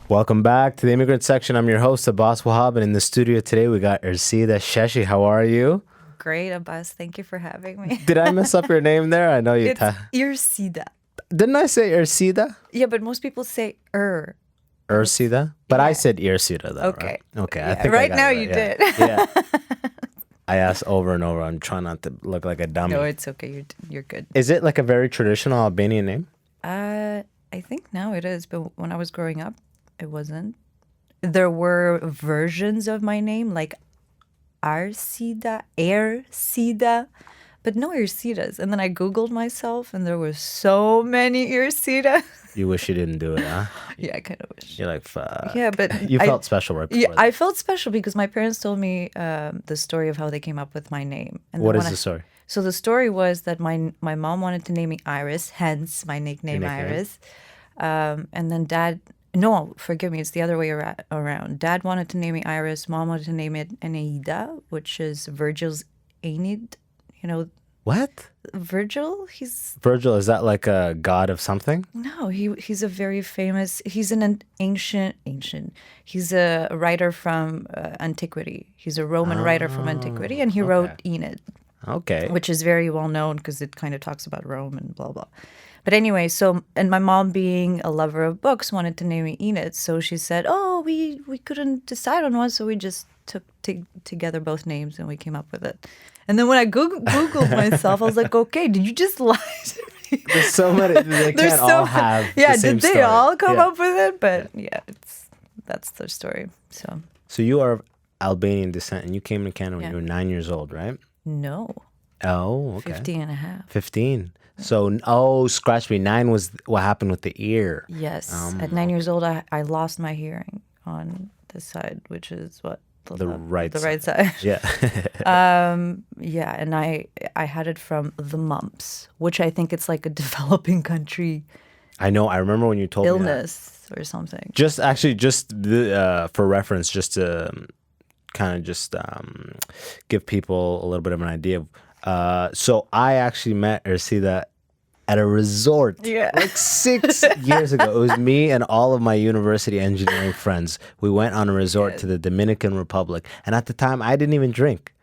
Welcome back to the Immigrant section. I'm your host, Abbas Wahab, and in the studio today we got Irsida Sheshi. How are you? Great, Abbas. Thank you for having me. Did I mess up your name there? I know you. It's Irsida. Didn't I say Irsida? Yeah, but most people say Irsida? But I said Irsida though. Okay. Right? Okay. Yeah, I think right I got now it you right. did. Yeah. I asked over and over. I'm trying not to look like a dummy. No, it's okay. You're good. Is it like a very traditional Albanian name? I think now it is, but when I was growing up, it wasn't. There were versions of my name, like Irsida, but no Irsidas. And then I Googled myself, and there were so many Irsida. You wish you didn't do it, huh? Yeah, I kind of wish. You're like, fuck. Yeah, but you felt special right before Yeah, that. I felt special because my parents told me the story of how they came up with my name. And What is the story? So the story was that my mom wanted to name me Iris, hence my nickname Iris. And then Dad, no, forgive me, it's the other way around. Dad wanted to name me Iris. Mom wanted to name it Eneida, which is Virgil's Aeneid. You know. What? Virgil? Virgil, is that like a god of something? No, he's a very famous, he's an ancient, he's a writer from antiquity. He's a Roman writer from antiquity, and he wrote Aeneid. Okay. Which is very well known because it kind of talks about Rome and blah, blah. But anyway, and my mom, being a lover of books, wanted to name me Aeneid. So she said, oh, we couldn't decide on one, so we just took together both names and we came up with it. And then when I Googled myself, I was like, okay, did you just lie to me? There's so many, they can't all have yeah, the same did they story. all come up with it? But that's their story. So you are of Albanian descent, and you came to Canada when you were 9 years old, right? No. Oh, okay. 15 and a half. 15. So, scratch me. 9 was what happened with the ear. Yes. At 9 years old, I lost my hearing on this side, which is what? The right side. Yeah. Yeah, and I had it from the mumps, which I think it's like a developing country I know. I remember when you told me that. illness or something. Just for reference, just to kind of just give people a little bit of an idea. So I actually met Irsida at a resort like 6 years ago. It was me and all of my university engineering friends. We went on a resort to the Dominican Republic. And at the time, I didn't even drink.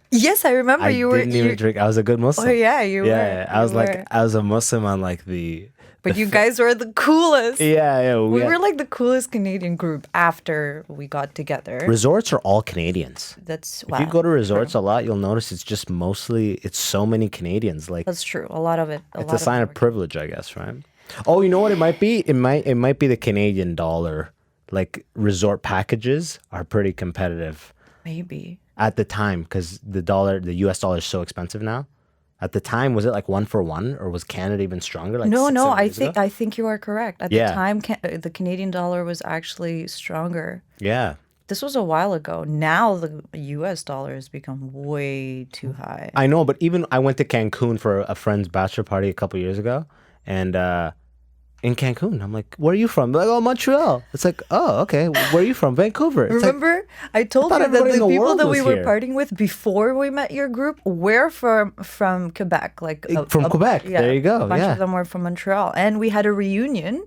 Yes, I remember I didn't even drink. I was a good Muslim. Oh, yeah, you were. Yeah, I was a Muslim on like the... But you guys were the coolest. Yeah. We were like the coolest Canadian group after we got together. Resorts are all Canadians. That's If you go to resorts a lot, you'll notice it's just mostly, it's so many Canadians. Like that's true. A lot of it. It's a sign of privilege, I guess, right? Oh, you know what it might be? It might be the Canadian dollar. Like resort packages are pretty competitive. Maybe. At the time, because the US dollar is so expensive now. At the time, was it like 1 for 1, or was Canada even stronger? Like no, 7 I years ago? think you are correct. At the time, the Canadian dollar was actually stronger. Yeah. This was a while ago. Now the U.S. dollar has become way too high. I know, but even I went to Cancun for a friend's bachelor party a couple years ago, and in Cancun, I'm like, "Where are you from?" They're like, "Oh, Montreal." It's like, "Oh, okay. Where are you from?" Vancouver. It's Remember, like, I told I you thought that everybody in the the people world that was we were here. partying with before we met your group were from Quebec. Like from Quebec. Yeah, there you go. A bunch Yeah. of them were from Montreal, and we had a reunion.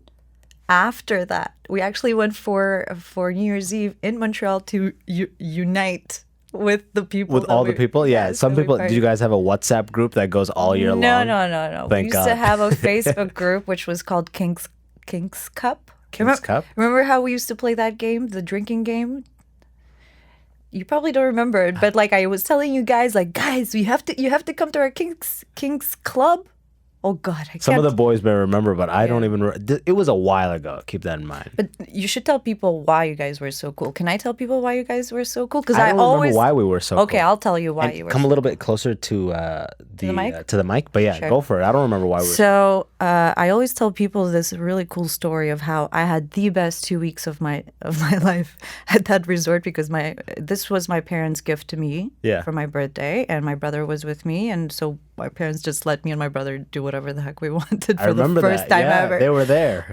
After that, we actually went for New Year's Eve in Montreal to unite with the people. With all the people? Yeah. Some people, partied. do you guys have a WhatsApp group that goes all year long? No. Thank We used God. to have a Facebook group which was called Kinks Cup. Kinks Cup? Remember how we used to play that game, the drinking game? You probably don't remember it, but like I was telling you guys, you have to come to our Kinks Club. Oh God, Some of the boys may remember, but I don't even. It was a while ago. Keep that in mind. But you should tell people why you guys were so cool. Can I tell people why you guys were so cool? Because I don't remember why we were so Okay, cool. I'll tell you why you were. Come a little bit closer to the mic. But yeah, Sure. go for it. I don't remember why we were. So I always tell people this really cool story of how I had the best 2 weeks of my life at that resort because this was my parents' gift to me for my birthday, and my brother was with me, and so my parents just let me and my brother do whatever the heck we wanted for the first time ever. They were there.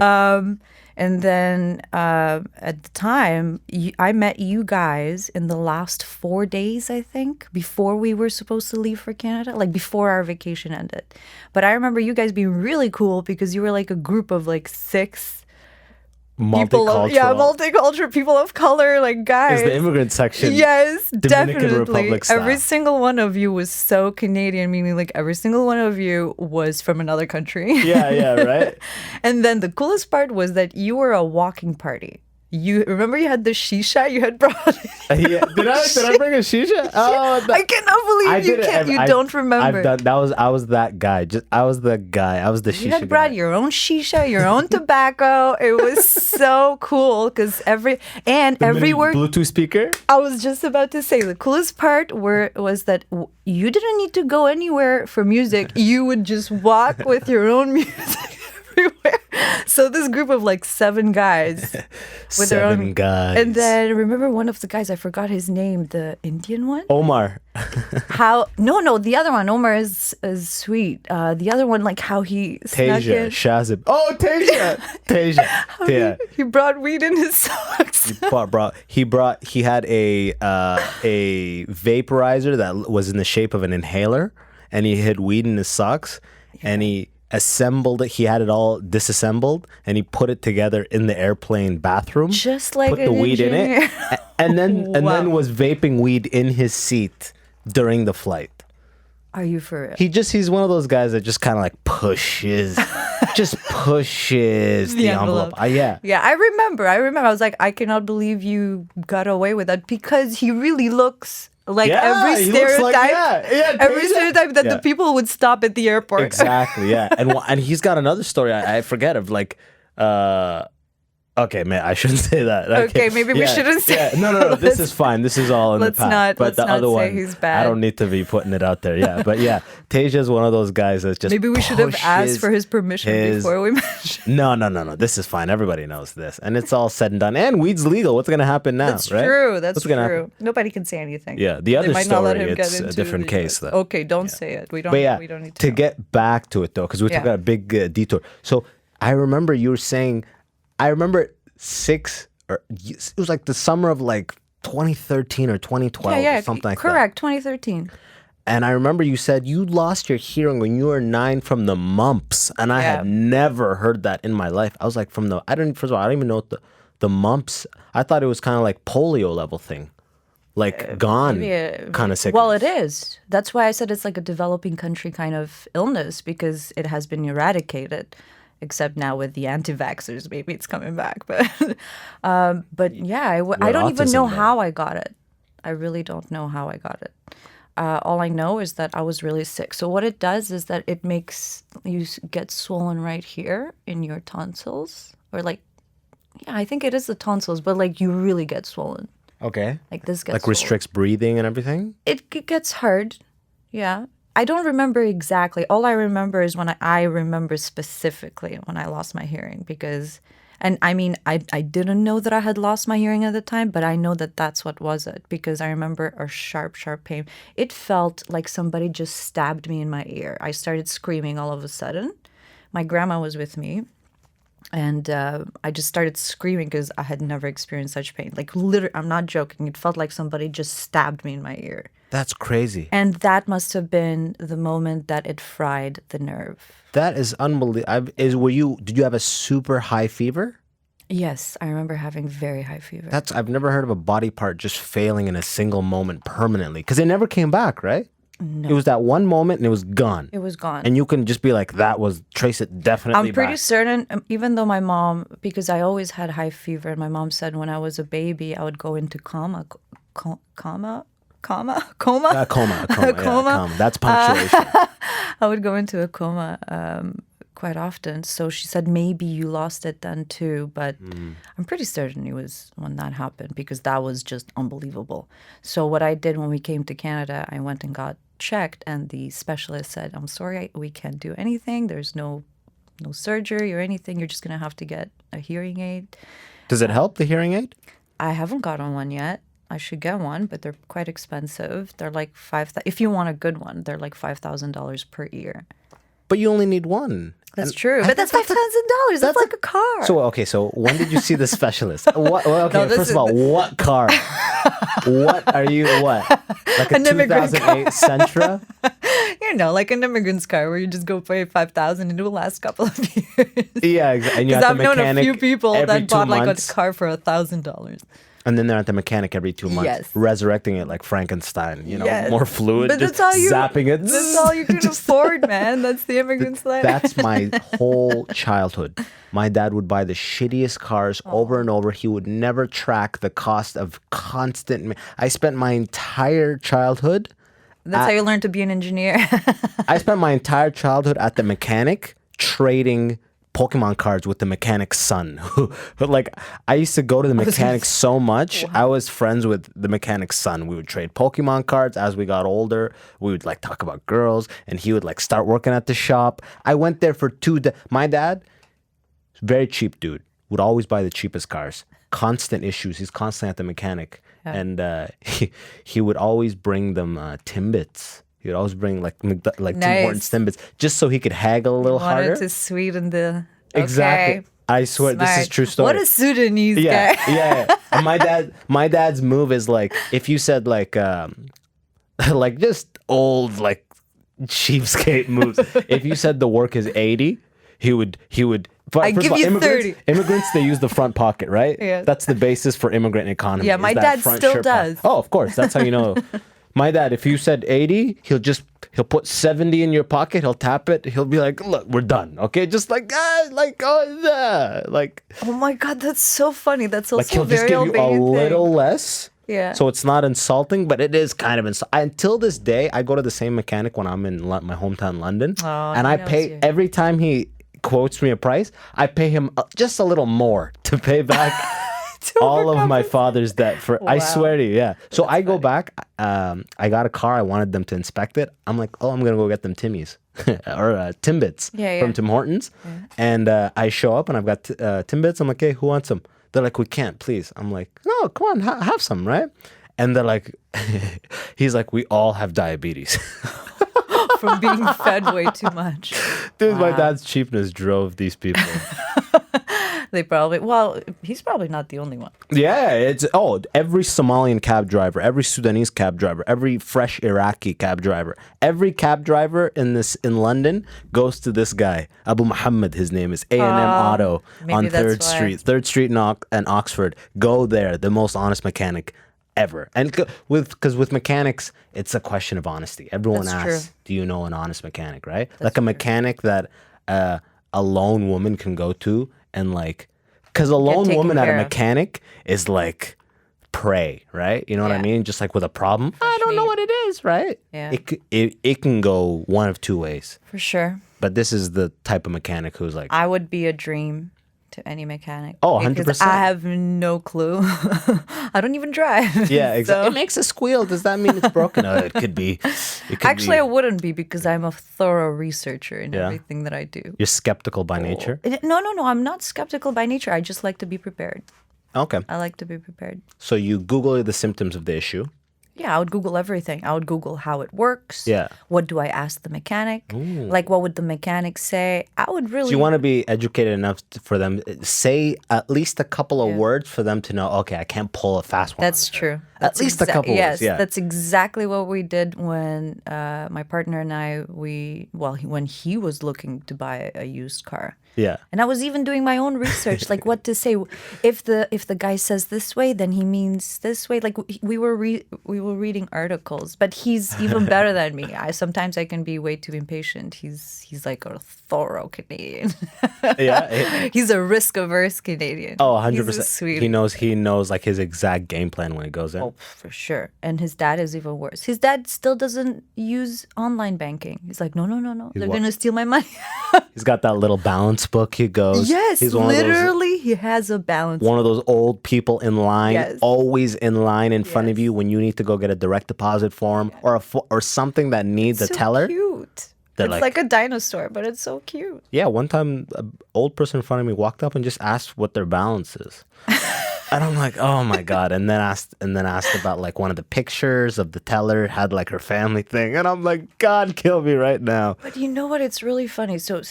And then at the time, I met you guys in the last 4 days, I think, before we were supposed to leave for Canada, like before our vacation ended. But I remember you guys being really cool because you were like a group of like 6 Multicultural. Multicultural people of color, like guys. It's the immigrant section. Yes, Dominican definitely. Republic style. Every single one of you was so Canadian, meaning like every single one of you was from another country. Yeah, right. And then the coolest part was that you were a walking party. You remember you had the shisha you had brought. Yeah. Did I bring a shisha? Oh, I cannot believe you don't remember. I was that guy. I was the guy. I was the shisha You had brought guy. your own shisha, your own tobacco. It was so cool because everywhere. Bluetooth speaker. I was just about to say the coolest part was that you didn't need to go anywhere for music. You would just walk with your own music everywhere. So this group of like 7 guys with their own. 7 guys. And then remember one of the guys, I forgot his name, the Indian one. Omar. No, the other one. Omar is sweet. The other one, like how he snuck Tasia, in. Shazib. Oh, Tasia. Yeah. He brought weed in his socks. He had a vaporizer that was in the shape of an inhaler, and he had weed in his socks, and he assembled it. He had it all disassembled, and he put it together in the airplane bathroom. Just like put the weed in it, and then was vaping weed in his seat during the flight. Are you for real? He's one of those guys that just kind of like pushes the envelope. Yeah. I remember. I was like, I cannot believe you got away with that because he really looks like every stereotype. Every stereotype that the people would stop at the airport. Exactly. Yeah, and he's got another story I forget of like. Okay, man, I shouldn't say that. Okay, maybe we shouldn't say. Yeah. No. This is fine. This is all in the past. Let's not say he's bad. I don't need to be putting it out there. Yeah, but yeah, Tasia's one of those guys that's just. Maybe we should have asked for his permission before we mentioned. No. This is fine. Everybody knows this, and it's all said and done. And weed's legal. What's gonna happen now? That's right? true. That's What's gonna true. happen? Nobody can say anything. Yeah, the other might not let story, him get it's a into different case though. Okay, don't say it. We don't. We don't need to get back to it though, because we took a big detour. So I remember you were saying, I remember 6 or it was like the summer of like 2013 or 2012 or something like that. Correct, 2013. And I remember you said you lost your hearing when you were 9 from the mumps, and I had never heard that in my life. I was like, I don't even know what the mumps. I thought it was kind of like polio level thing, like gone kind of sickness. Well, it is. That's why I said it's like a developing country kind of illness because it has been eradicated. Except now with the anti-vaxxers, maybe it's coming back. But I don't even know how I got it. I really don't know how I got it. All I know is that I was really sick. So what it does is that it makes you get swollen right here in your tonsils. Or like, I think it is the tonsils, but like you really get swollen. Okay. Like this gets like restricts breathing and everything? It gets hard, yeah. I don't remember exactly. All I remember is when I remember specifically when I lost my hearing because, and I mean, I didn't know that I had lost my hearing at the time, but I know that that's what was it because I remember a sharp, sharp pain. It felt like somebody just stabbed me in my ear. I started screaming all of a sudden. My grandma was with me. And I just started screaming because I had never experienced such pain. Like literally, I'm not joking. It felt like somebody just stabbed me in my ear. That's crazy. And that must have been the moment that it fried the nerve. That is unbelievable. Did you have a super high fever? Yes, I remember having very high fever. I've never heard of a body part just failing in a single moment permanently because it never came back, right? No. It was that one moment and it was gone. It was gone. And you can just be like, trace it definitely I'm pretty back. certain, even though my mom, because I always had high fever, and my mom said when I was a baby, I would go into coma. Coma. That's punctuation. I would go into a coma quite often. So she said maybe you lost it then too, but I'm pretty certain it was when that happened because that was just unbelievable. So what I did when we came to Canada, I went and got checked, and the specialist said, "I'm sorry, we can't do anything. There's no surgery or anything. You're just gonna have to get a hearing aid." Does it help, the hearing aid? I haven't gotten one yet. I should get one, but they're quite expensive. They're like if you want a good one, they're like $5,000 per ear. But you only need one. That's true. But that's $5,000. That's like a car. So, okay, so when did you see the specialist? First of all, what car? What are you, what? Like a 2008 Sentra? Like an immigrant's car where you just go pay $5,000 and it will last a couple of years. Yeah, exactly. Because I've known a few people that bought like a car for $1,000. And then they're at the mechanic every 2 months, Yes. resurrecting it like Frankenstein, Yes. more fluid, But just that's all zapping it. That's all you can afford, man. That's the immigrant's life. That's my whole childhood. My dad would buy the shittiest cars over and over. He would never track the cost of constant. I spent my entire childhood. That's how you learn to be an engineer. I spent my entire childhood at the mechanic trading Pokemon cards with the mechanic's son. But like, I used to go to the mechanic so much. Wow. I was friends with the mechanic's son. We would trade Pokemon cards. As we got older, we would like talk about girls, and he would like start working at the shop. I went there for 2 days. My dad, very cheap dude, would always buy the cheapest cars. Constant issues. He's constantly at the mechanic. Yeah. And he would always bring them Timbits. He would always bring like Tim Hortons Timbits just so he could haggle a little harder. Wanted to sweeten the... Exactly. Okay. I swear, Smart. this is true story. What a Sudanese guy. Yeah. And my dad's move is like, if you said like like just old like cheapskate moves. If you said the work is 80, he would. I give you 30. Immigrants, they use the front pocket, right? Yeah. That's the basis for immigrant economy. Yeah, my dad still does. Oh, of course. That's how you know. My dad, if you said 80, he'll put 70 in your pocket. He'll tap it. He'll be like, "Look, we're done." Okay, just like Oh my God, that's so funny. That's also like he'll very just give you a Albanian little thing. less. Yeah. So it's not insulting, but it is kind of insulting. Until this day, I go to the same mechanic when I'm in my hometown, London, and I pay every time he quotes me a price. I pay him just a little more to pay back. All of my father's debt for I swear to you, yeah. So I go back, I got a car, I wanted them to inspect it. I'm like, oh, I'm gonna go get them Timmies or Timbits from Tim Hortons. Yeah. And I show up and I've got Timbits. I'm like, hey, who wants them? They're like, we can't, please. I'm like, no, come on, have some, right? And they're like, he's like, we all have diabetes. From being fed way too much. Dude, my dad's cheapness drove these people. He's probably not the only one. Yeah, every Somalian cab driver, every Sudanese cab driver, every fresh Iraqi cab driver, every cab driver in London goes to this guy, Abu Muhammad. His name is A&M Auto on 3rd Street, 3rd Street and Oxford. Go there, the most honest mechanic ever. And because with mechanics, it's a question of honesty. Everyone asks, do you know an honest mechanic, right? Like a mechanic that a lone woman can go to and like, because a lone woman at a mechanic is like prey, right? You know what I mean? Just like with a problem, I don't know what it is, right? Yeah. It can go one of 2 ways. For sure. But this is the type of mechanic who's like... I would be a dream to any mechanic. Oh, 100%. I have no clue. I don't even drive. Yeah, exactly. It makes a squeal. Does that mean it's broken? It could be. Actually, I wouldn't be because I'm a thorough researcher in everything that I do. You're skeptical by nature? No. I'm not skeptical by nature. I just like to be prepared. Okay. I like to be prepared. So you Google the symptoms of the issue. Yeah, I would Google everything. I would Google how it works. Yeah. What do I ask the mechanic? Ooh. Like, what would the mechanic say? I would really... So you want to be educated enough for them, say at least a couple of words for them to know, okay, I can't pull a fast one. That's true. At least a couple words, yeah. That's exactly what we did when my partner and I, when he was looking to buy a used car. Yeah. And I was even doing my own research, like what to say. If the guy says this way, then he means this way. Like we were reading articles, but he's even better than me. Sometimes I can be way too impatient. He's like a thorough Canadian. Yeah. He's a risk-averse Canadian. Oh, 100%. He knows like his exact game plan when it goes in. Oh, for sure. And his dad is even worse. His dad still doesn't use online banking. He's like, no. They're going to steal my money. He's got that little balance book. He goes. Yes, literally, he has a balance. One of those old people in line, always in line in front of you when you need to go get a direct deposit form or something that needs a teller. Cute. It's like a dinosaur, but it's so cute. Yeah, one time an old person in front of me walked up and just asked what their balance is. And I'm like, oh my God. And then asked about like one of the pictures of the teller had like her family thing. And I'm like, God, kill me right now. But you know what? It's really funny. So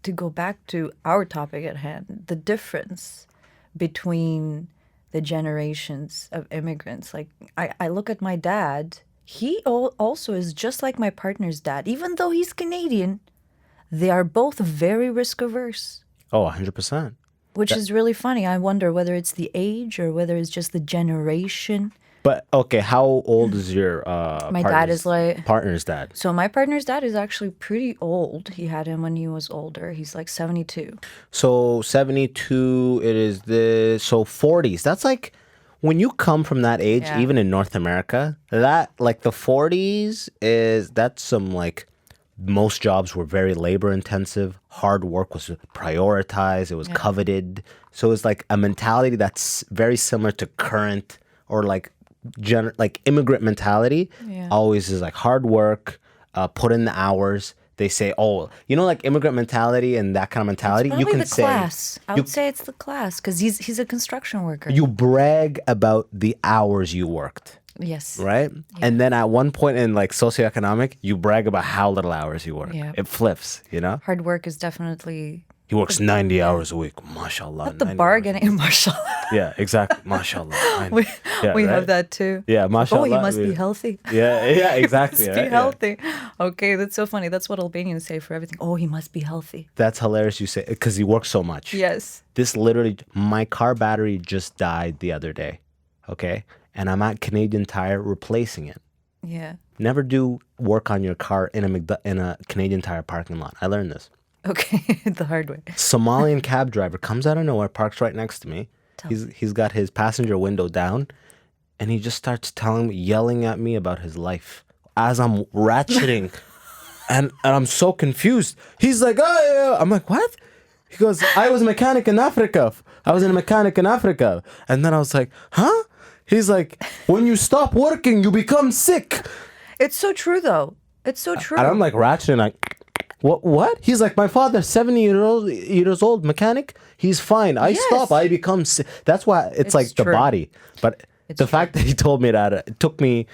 to go back to our topic at hand, the difference between the generations of immigrants. Like I look at my dad. He also is just like my partner's dad. Even though he's Canadian, they are both very risk averse. Oh, 100%. Which is really funny. I wonder whether it's the age or whether it's just the generation. But okay, how old is your My dad is like partner's dad? So my partner's dad is actually pretty old. He had him when he was older. He's like 72. So 72, it is the so 40s. That's like when you come from that age, Yeah. even in North America, that like the 40s that's some like most jobs were very labor intensive. Hard work was prioritized. It was coveted. So it's like a mentality that's very similar to current or like like immigrant mentality. Yeah. Always is like hard work, put in the hours. They say, oh, you know, like immigrant mentality and that kind of mentality. Probably You can the say class. I would say it's the class because he's a construction worker. you brag about the hours you worked. Yes. Right? And then at one point in like socioeconomic, you brag about how little hours you work. Yeah. It flips, you know? Hard work is definitely He works 90 hours a week. Mashallah. not the 90 bargaining, mashallah. hours. Yeah, exactly. Mashallah. We Yeah, we right? have that too. Yeah, mashallah. Oh, he must be Yeah. healthy. Yeah, exactly. Must right? be Yeah. healthy. Okay, that's so funny. That's what Albanians say for everything. Oh, he must be healthy. That's hilarious you say because he works so much. Yes. This literally, my car battery just died the other day. Okay? And I'm at Canadian Tire replacing it. Yeah. Never do work on your car in a Canadian Tire parking lot. I learned this. Okay, the hard way. Somalian cab driver comes out of nowhere, parks right next to me. He's got his passenger window down, and he just starts telling me, yelling at me about his life as I'm ratcheting, and I'm so confused. He's like, oh yeah. I'm like, what? He goes, I was a mechanic in Africa. I was a mechanic in Africa, and then I was like, huh? He's like, when you stop working, you become sick. It's so true, though. It's so true. And I'm like ratcheting, like, what? He's like, my father's 70 years old mechanic. He's fine. I stop. I become sick. That's why it's like true. the body. But the fact that he told me that it took me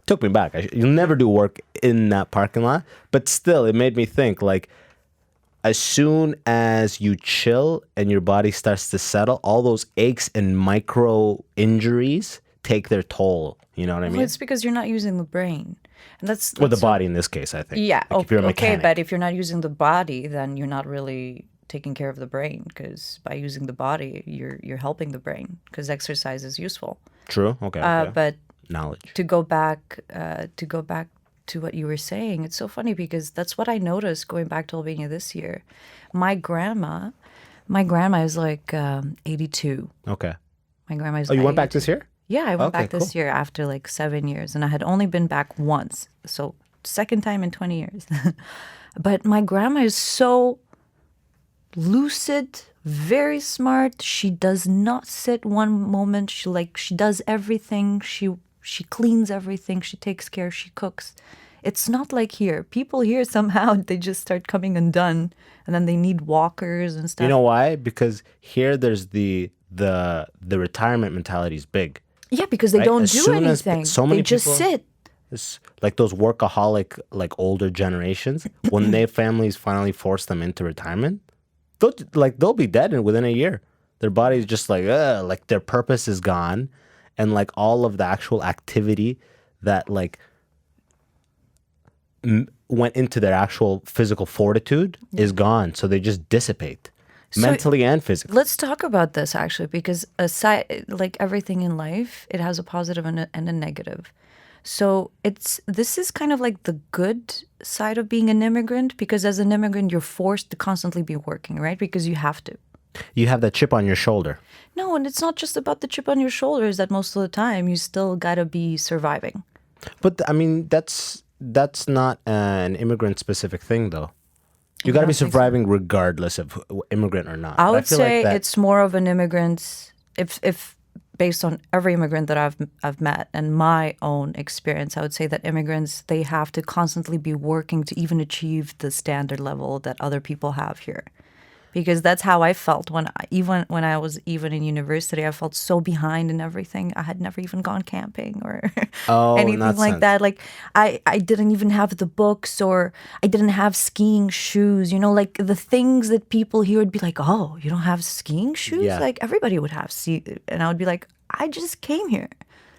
back. You'll never do work in that parking lot. But still, it made me think like, as soon as you chill and your body starts to settle, all those aches and micro injuries take their toll. You know what I mean? Well, it's because you're not using the brain. And that's With the body in this case, I think. Yeah, Like if you're a okay, mechanic. but if you're not using the body, then you're not really taking care of the brain because by using the body, you're helping the brain because exercise is useful. True. Okay. Okay. But Knowledge. to go back to what you were saying, it's so funny because that's what I noticed going back to Albania this year. My grandma is like 82. Okay. My grandma is. Oh, you went back 82. this year? Yeah, I went Okay, back this cool. year after like 7 years, and I had only been back once, so second time in 20 years. But my grandma is so lucid, very smart. She does not sit one moment. She does everything. She cleans everything. She takes care. She cooks. It's not like here. People here somehow they just start coming undone, and then they need walkers and stuff. You know why? Because here there's the retirement mentality is big. Yeah, because they Right? don't As do soon as anything. so many they just people- sit. It's like those workaholic, like older generations, when their families finally force them into retirement, they'll be dead within a year. Their body's just like their purpose is gone, and like all of the actual activity that like went into their actual physical fortitude is gone. So they just dissipate mentally and physically. Let's talk about this actually, because aside, like everything in life, it has a positive and a negative. So this is kind of like the good side of being an immigrant, because as an immigrant, you're forced to constantly be working, right? Because you have to. You have that chip on your shoulder. No, and it's not just about the chip on your shoulders that most of the time you still gotta be surviving. But I mean, that's not an immigrant specific thing, though. You got to be surviving regardless of immigrant or not. I would feel say like that, it's more of an immigrant, if based on every immigrant that I've met and my own experience, I would say that immigrants, they have to constantly be working to even achieve the standard level that other people have here. because that's how I felt even when I was even in university. I felt so behind in everything. I had never even gone camping or anything like that. Like I didn't even have the books, or I didn't have skiing shoes. You know, like the things that people here would be like, "Oh, you don't have skiing shoes?" Yeah. Like everybody would have and I would be like, "I just came here."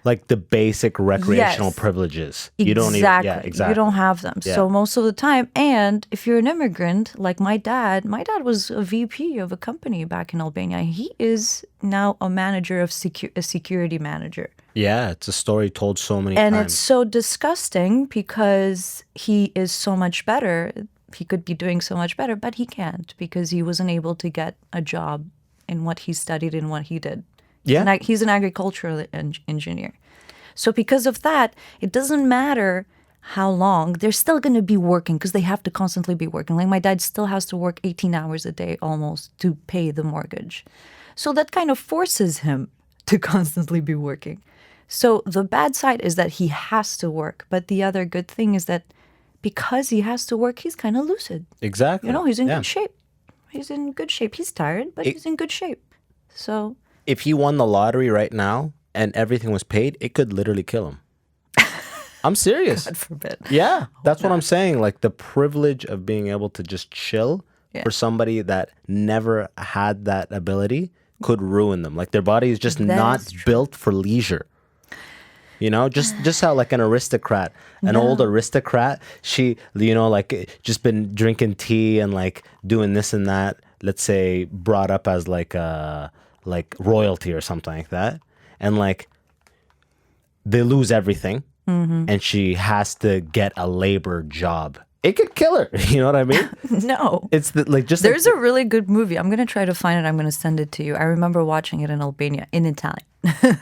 Like the basic recreational Yes. privileges. Exactly. You don't even, yeah, exactly. You don't have them. Yeah. So most of the time, and if you're an immigrant, like my dad was a VP of a company back in Albania. He is now a manager of a security manager. Yeah, it's a story told so many And times. it's so disgusting because he is so much better. He could be doing so much better, but he can't because he wasn't able to get a job in what he studied and what he did. Yeah. And he's an agricultural engineer. So because of that, it doesn't matter how long, they're still going to be working because they have to constantly be working. Like my dad still has to work 18 hours a day almost to pay the mortgage. So that kind of forces him to constantly be working. So the bad side is that he has to work. But the other good thing is that because he has to work, he's kind of lucid. Exactly. You know, he's in good shape. He's in good shape. He's tired, but he's in good shape. So if he won the lottery right now and everything was paid, it could literally kill him. I'm serious. God forbid. Yeah, that's what I'm saying. Like the privilege of being able to just chill for somebody that never had that ability could ruin them. Like their body is just not built for leisure. You know, just how like an aristocrat, an old aristocrat, she, you know, like just been drinking tea and like doing this and that, let's say brought up as like royalty or something like that. And like they lose everything and she has to get a labor job. It could kill her. You know what I mean? No. It's like just there's a really good movie. I'm going to try to find it. I'm going to send it to you. I remember watching it in Albania, in Italian.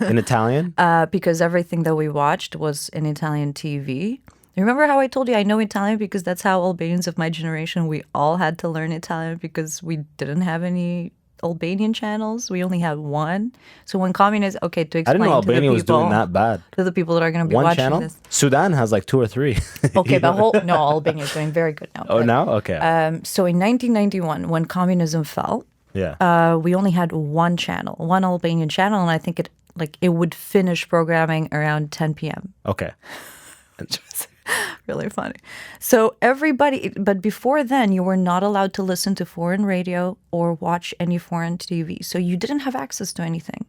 In Italian? Because everything that we watched was in Italian TV. Remember how I told you I know Italian because that's how Albanians of my generation, we all had to learn Italian because we didn't have any Albanian channels. We only had one. So when communism, to explain I didn't know to the Albania was people, doing that bad. to the people that are going to be One watching channel? this. Sudan has like 2 or 3. Okay, but no, Albania is doing very good now. Oh, now? Okay. So in 1991, when communism fell, we only had one channel, one Albanian channel, and I think it would finish programming around 10 p.m. Okay. Really funny. So everybody, but before then, you were not allowed to listen to foreign radio or watch any foreign TV. So you didn't have access to anything.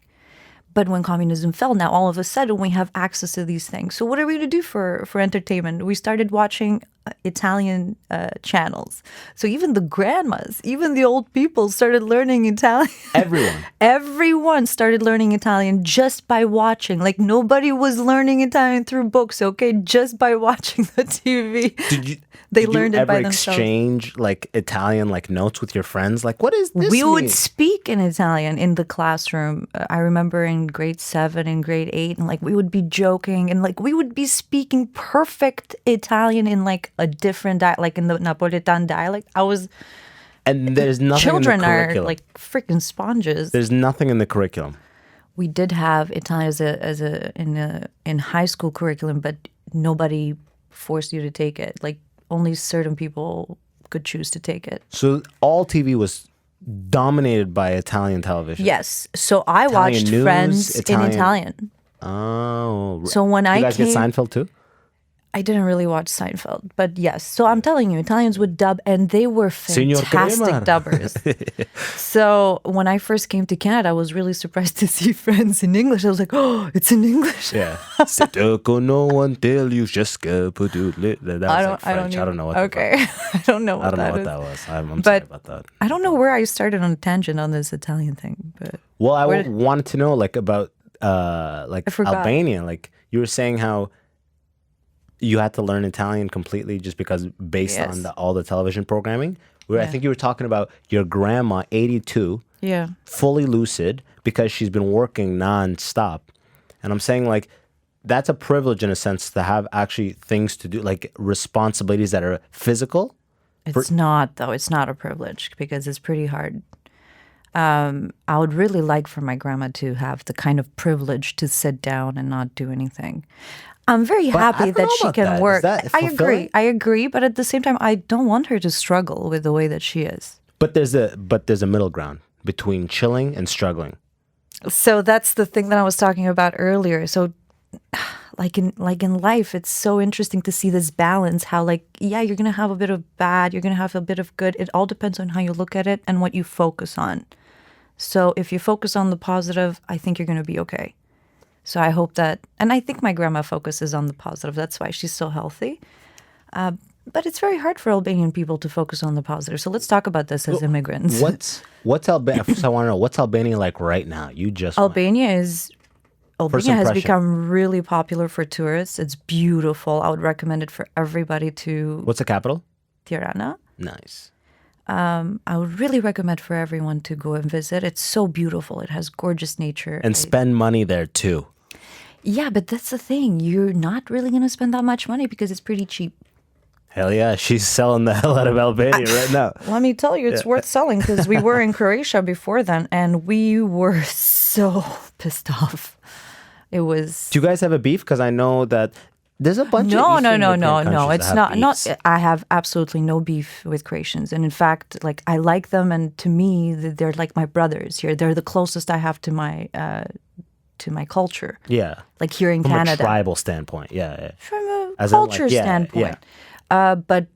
But when communism fell, now all of a sudden we have access to these things. So what are we going to do for entertainment? We started watching Italian channels. So even the grandmas, even the old people started learning Italian. Everyone started learning Italian just by watching. Like nobody was learning Italian through books, okay? Just by watching the TV. They learned it by themselves. Exchange like Italian like notes with your friends? Like what is this? We would speak in Italian in the classroom. I remember in grade 7 and grade 8, and like we would be joking and like we would be speaking perfect Italian in like a different like in the Napolitan dialect. And there's nothing children in the curriculum. are like freaking sponges. There's nothing in the curriculum. We did have Italian in high school curriculum, but nobody forced you to take it. Like only certain people could choose to take it. So all TV was dominated by Italian television. Yes. So I watched news, Friends in Italian. Oh. So when you guys get Seinfeld too? I didn't really watch Seinfeld, but yes. So I'm telling you, Italians would dub, and they were fantastic dubbers. So when I first came to Canada, I was really surprised to see Friends in English. I was like, oh, it's in English. Yeah. No one tell you just go put it. That was like French. I don't know what. Okay. I don't know what that was. I'm sorry about that. I don't know where I started on a tangent on this Italian thing, but well, I wanted to know like about Albania. Like you were saying how you had to learn Italian completely just because based on all the television programming. Where I think you were talking about your grandma, 82, fully lucid because she's been working nonstop. And I'm saying like that's a privilege in a sense to have actually things to do, like responsibilities that are physical. It's not, though. It's not a privilege because it's pretty hard. I would really like for my grandma to have the kind of privilege to sit down and not do anything. I'm very happy that she can work. I agree. But at the same time, I don't want her to struggle with the way that she is. But there's a middle ground between chilling and struggling. So that's the thing that I was talking about earlier. So like in life, it's so interesting to see this balance, how like, yeah, you're going to have a bit of bad, you're going to have a bit of good. It all depends on how you look at it and what you focus on. So if you focus on the positive, I think you're going to be okay. So I hope that, and I think my grandma focuses on the positive. That's why she's so healthy. But it's very hard for Albanian people to focus on the positive. So let's talk about this as immigrants. What's Albania? First, I want to know, what's Albania like right now? Albania has become really popular for tourists. It's beautiful. I would recommend it for everybody to. What's the capital? Tirana. Nice. I would really recommend for everyone to go and visit. It's so beautiful. It has gorgeous nature. And spend money there too. Yeah, but that's the thing. You're not really going to spend that much money because it's pretty cheap. Hell yeah, she's selling the hell out of Albania right now. Let me tell you, it's worth selling because we were in Croatia before then and we were so pissed off. It was. Do you guys have a beef? Because I know that there's a bunch of Eastern European countries It's that have not. beefs. I have absolutely no beef with Croatians, and in fact, like I like them, and to me, they're like my brothers here. They're the closest I have to my culture. Yeah, like here in from Canada, a tribal standpoint. Yeah. from a As in, like, culture yeah, standpoint. But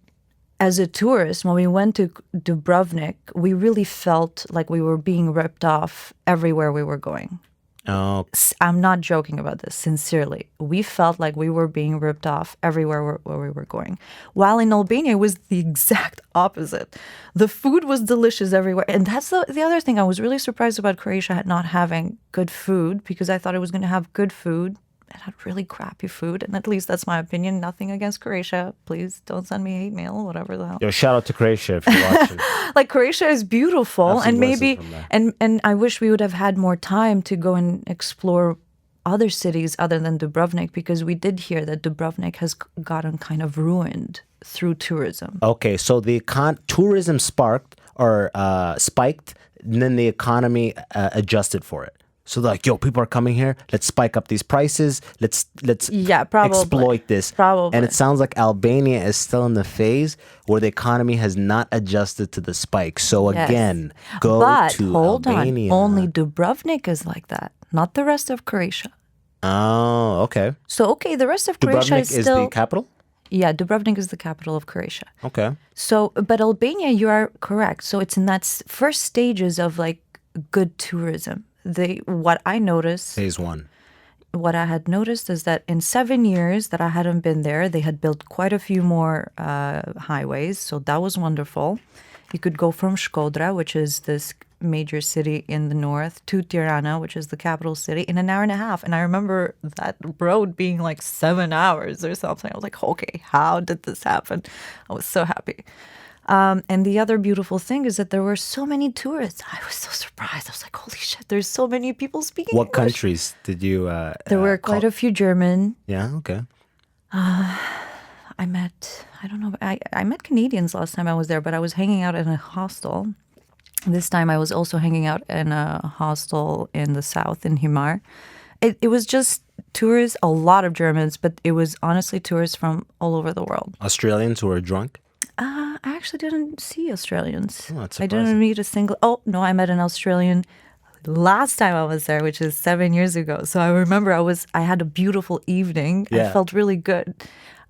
as a tourist, when we went to Dubrovnik, we really felt like we were being ripped off everywhere we were going. Oh, I'm not joking about this, sincerely. We felt like we were being ripped off everywhere where we were going. While in Albania, it was the exact opposite. The food was delicious everywhere. And that's the other thing. I was really surprised about Croatia not having good food because I thought it was going to have good food. It had really crappy food. And at least that's my opinion. Nothing against Croatia. Please don't send me hate mail, whatever the hell. yo, shout out to Croatia if you're watching. Like Croatia is beautiful, and maybe and I wish we would have had more time to go and explore other cities other than Dubrovnik, because we did hear that Dubrovnik has gotten kind of ruined through tourism. Okay, so the tourism spiked, and then the economy adjusted for it. So like, yo, people are coming here. Let's spike up these prices. Let's exploit this. Probably. And it sounds like Albania is still in the phase where the economy has not adjusted to the spike. So Yes. again, go But to hold Albania. on, only Dubrovnik is like that, not the rest of Croatia. Oh, okay. So okay, the rest of Croatia Dubrovnik is still the capital? Yeah, Dubrovnik is the capital of Croatia. Okay. So, but Albania, you are correct. So it's in that first stages of like good tourism. What I noticed, Phase one. what I had noticed is that in 7 years that I hadn't been there, they had built quite a few more highways. So that was wonderful. You could go from Shkodra, which is this major city in the north, to Tirana, which is the capital city, in an hour and a half. And I remember that road being like 7 hours or something. I was like, okay, how did this happen? I was so happy. And the other beautiful thing is that there were so many tourists. I was so surprised. I was like, holy shit, there's so many people speaking What English. countries did you There were quite a few German. Yeah, okay. I met Canadians last time I was there, but I was hanging out in a hostel. This time I was also hanging out in a hostel in the south, in Himar. It was just tourists, a lot of Germans, but it was honestly tourists from all over the world. Australians who were drunk? I actually didn't see Australians. Oh, that's I surprising. didn't meet a single. Oh, no, I met an Australian last time I was there, which is 7 years ago. So I remember I had a beautiful evening. Yeah. I felt really good.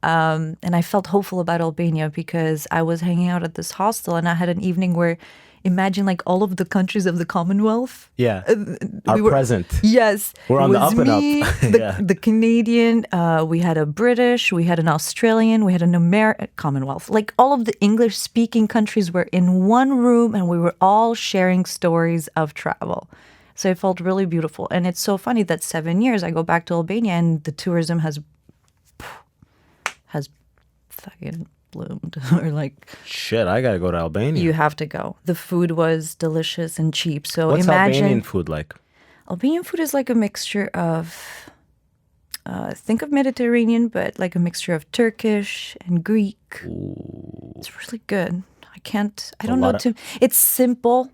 And I felt hopeful about Albania because I was hanging out at this hostel and I had an evening where, imagine like all of the countries of the Commonwealth. Yeah. Are present. Yes. We're on it the was up and up. me, Yeah. the Canadian, we had a British, we had an Australian, we had an American Commonwealth. Like all of the English speaking countries were in one room and we were all sharing stories of travel. So it felt really beautiful. And it's so funny that 7 years I go back to Albania and the tourism has fucking bloomed. Or like, Shit, I gotta go to Albania. you have to go. The food was delicious and cheap. So What's imagine Albanian food like? Albanian food is like a mixture of, think of Mediterranean, but like a mixture of Turkish and Greek. Ooh. It's really good. I A don't know lot too. It's simple,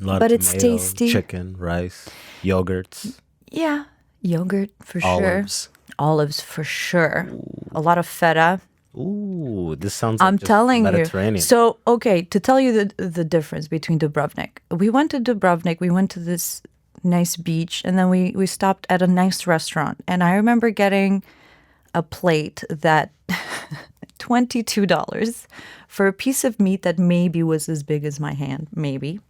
A lot but of it's tomato, tasty. chicken, rice, yogurts, Yeah. Yogurt for olives. sure. Olives for sure. A lot of feta. Ooh, this sounds like I'm just telling Mediterranean. you. So, okay, to tell you the difference between Dubrovnik. We went to Dubrovnik, we went to this nice beach, and then we stopped at a nice restaurant. And I remember getting a plate that $22 for a piece of meat that maybe was as big as my hand, maybe.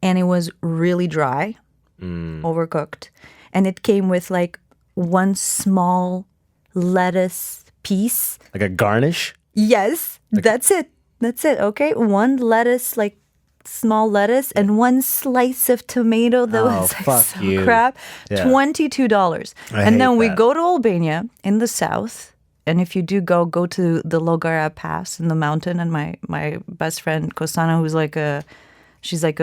And it was really dry, overcooked. And it came with like one small lettuce piece. Like a garnish? Yes, that's it. That's it. Okay. One lettuce, like small lettuce, and one slice of tomato that was like fuck so you. crap. Yeah. $22. I And then hate we that. go to Albania in the south. And if you do go to the Logara Pass in the mountain. And my best friend Kosana, who's like she's like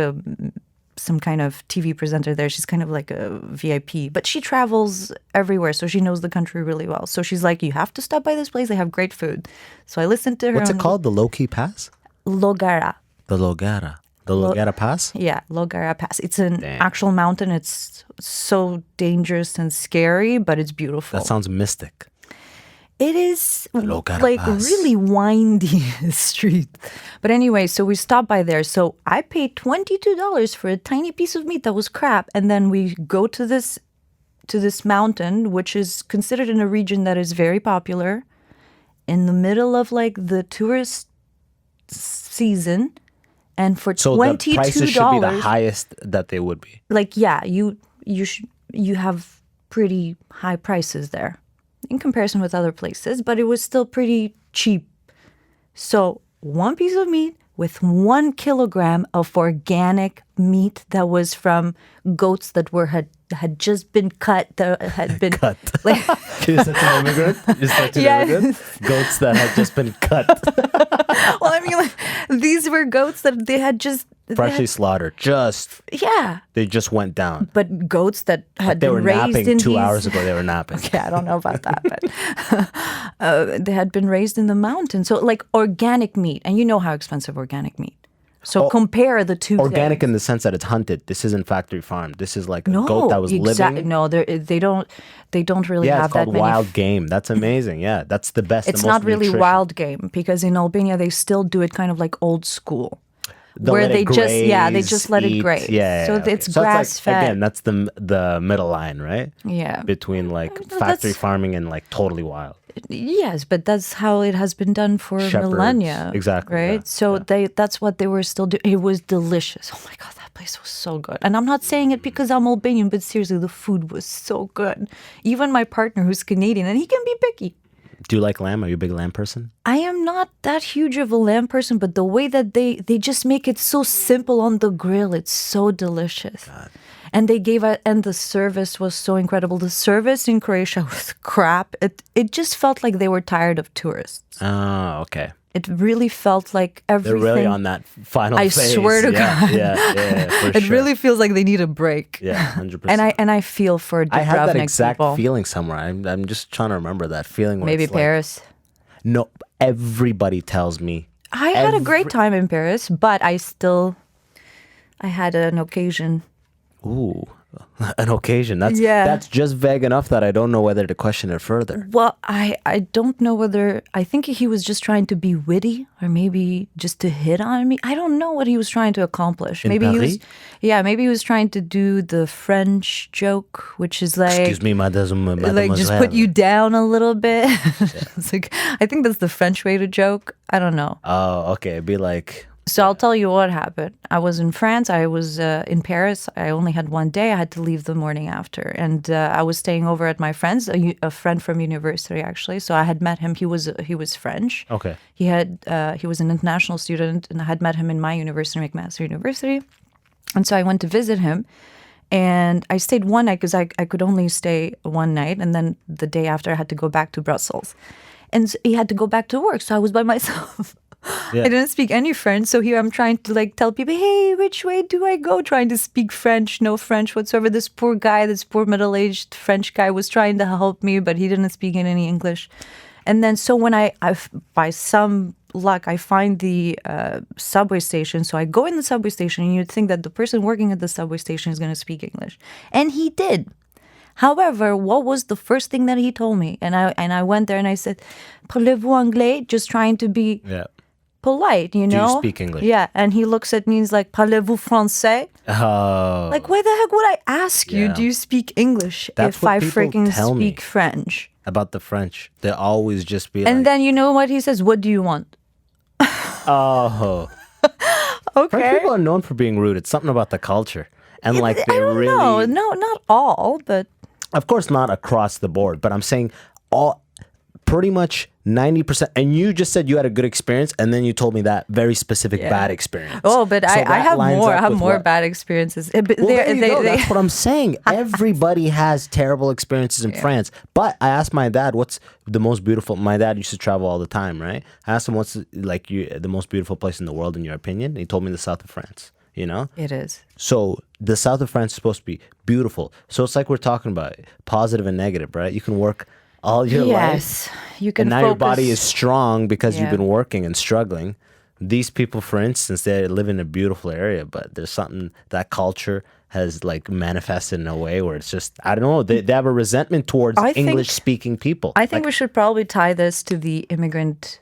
some kind of TV presenter there. She's kind of like a VIP, but she travels everywhere, so she knows the country really well. So she's like, you have to stop by this place. They have great food. So I listened to her. What's it called? The low-key pass? Logara. The Logara. The Logara Pass? Yeah, Logara Pass. It's an actual mountain. It's so dangerous and scary, but it's beautiful. That sounds mystic. It is Logara like Pass. really windy street. But anyway, so we stopped by there. So I paid $22 for a tiny piece of meat that was crap. And then we go to this mountain, which is considered in a region that is very popular, in the middle of like the tourist season. And for So $22, the prices should be the highest that they would be. like, yeah, you have pretty high prices there in comparison with other places, but it was still pretty cheap. So one piece of meat with 1 kilogram of organic meat that was from goats that had just been cut, that had been Cut. like, You're such an immigrant. You're such an Yes. immigrant. Goats that had just been cut. well, I mean, like, these were goats that they had just Freshly slaughtered. They just went down. but goats that had They been were raised napping in 2 these, hours ago. They were napping. Okay, I don't know about that, but they had been raised in the mountains. So, like organic meat, and you know how expensive organic meat. So compare the two. Organic things. in the sense that it's hunted. This isn't factory farmed. This is like a No, goat that was living. No, they don't really Yeah, have it's that called many. wild game. That's amazing. Yeah, that's the best. It's the most not really nutritious. wild game because in Albania they still do it kind of like old school. They'll where let they it they graze, just let it eat. graze. Yeah, So okay. it's So grass fed. Again, that's the middle line, right? Yeah. Between like No, factory that's- farming and like totally wild. Yes, but that's how it has been done for Shepherds. millennia. Exactly, Right? yeah, So that's what they were still doing. It was delicious. Oh my God, that place was so good. And I'm not saying it because I'm Albanian, but seriously, the food was so good. Even my partner who's Canadian, and he can be picky. Do you like lamb? Are you a big lamb person? I am not that huge of a lamb person, but the way that they just make it so simple on the grill, it's so delicious. God. And they gave it, and the service was so incredible. The service in Croatia was crap. It just felt like they were tired of tourists. Oh, okay. It really felt like everything. They're really on that final I phase. swear to yeah, God. Yeah, for It sure. really feels like they need a break. Yeah, 100%. And I feel for Dubrovnik I had that exact people. feeling somewhere. I'm just trying to remember that feeling. Where Maybe it's like- Paris. no, everybody tells me. I had a great time in Paris, but I had an occasion. Ooh, an occasion. Yeah. That's just vague enough that I don't know whether to question it further. Well, I don't know whether, I think he was just trying to be witty or maybe just to hit on me. I don't know what he was trying to accomplish. In maybe Paris? maybe he was trying to do the French joke, which is like, Excuse me, mademoiselle. like just put you down a little bit. It's like, I think that's the French way to joke. I don't know. Oh, okay. It'd be like, So I'll tell you what happened. I was in France. I was in Paris. I only had one day. I had to leave the morning after. And I was staying over at my friend's, a friend from university, actually. So I had met him. He was French. okay. He was an international student, and I had met him in my university, McMaster University. And so I went to visit him. And I stayed one night because I could only stay one night. And then the day after, I had to go back to Brussels. And he had to go back to work. So I was by myself. Yeah. I didn't speak any French, so here I'm trying to like tell people, hey, which way do I go? Trying to speak French, no French whatsoever. This poor guy, this poor middle-aged French guy was trying to help me, but he didn't speak any English. And then so when I by some luck, I find the subway station. So I go in the subway station, and you'd think that the person working at the subway station is going to speak English. And he did. However, what was the first thing that he told me? And I went there and I said, "Parlez-vous anglais?" Just trying to be polite, you know? Do you speak English? Yeah. And he looks at me and he's like, "Parlez-vous français?" Oh. Like, why the heck would I ask you, do you speak English That's if what I people freaking tell me speak French? about the French. They always just be And like, then you know what he says? "What do you want?" oh. French Okay. people are known for being rude. It's something about the culture. And like I they don't really know. No, not all, but Of course not across the board, but I'm saying all pretty much 90%. And you just said you had a good experience, and then you told me that very specific bad experience. oh, but So I that have lines more. up I have with more what- bad experiences. But Well, there you go. they- That's what I'm saying. Everybody has terrible experiences in France. But I asked my dad, what's the most beautiful? My dad used to travel all the time, right? I asked him, what's like the most beautiful place in the world in your opinion? And he told me the south of France. You know? It is. So the south of France is supposed to be beautiful. So it's like we're talking about positive and negative, right? You can work all your life. Yes, you can. And now your body is strong because you've Yeah. been working and struggling. These people, for instance, they live in a beautiful area, but there's something that culture has like manifested in a way where it's just, I don't know, they have a resentment towards I think- English-speaking people. I think we should probably tie this to the immigrant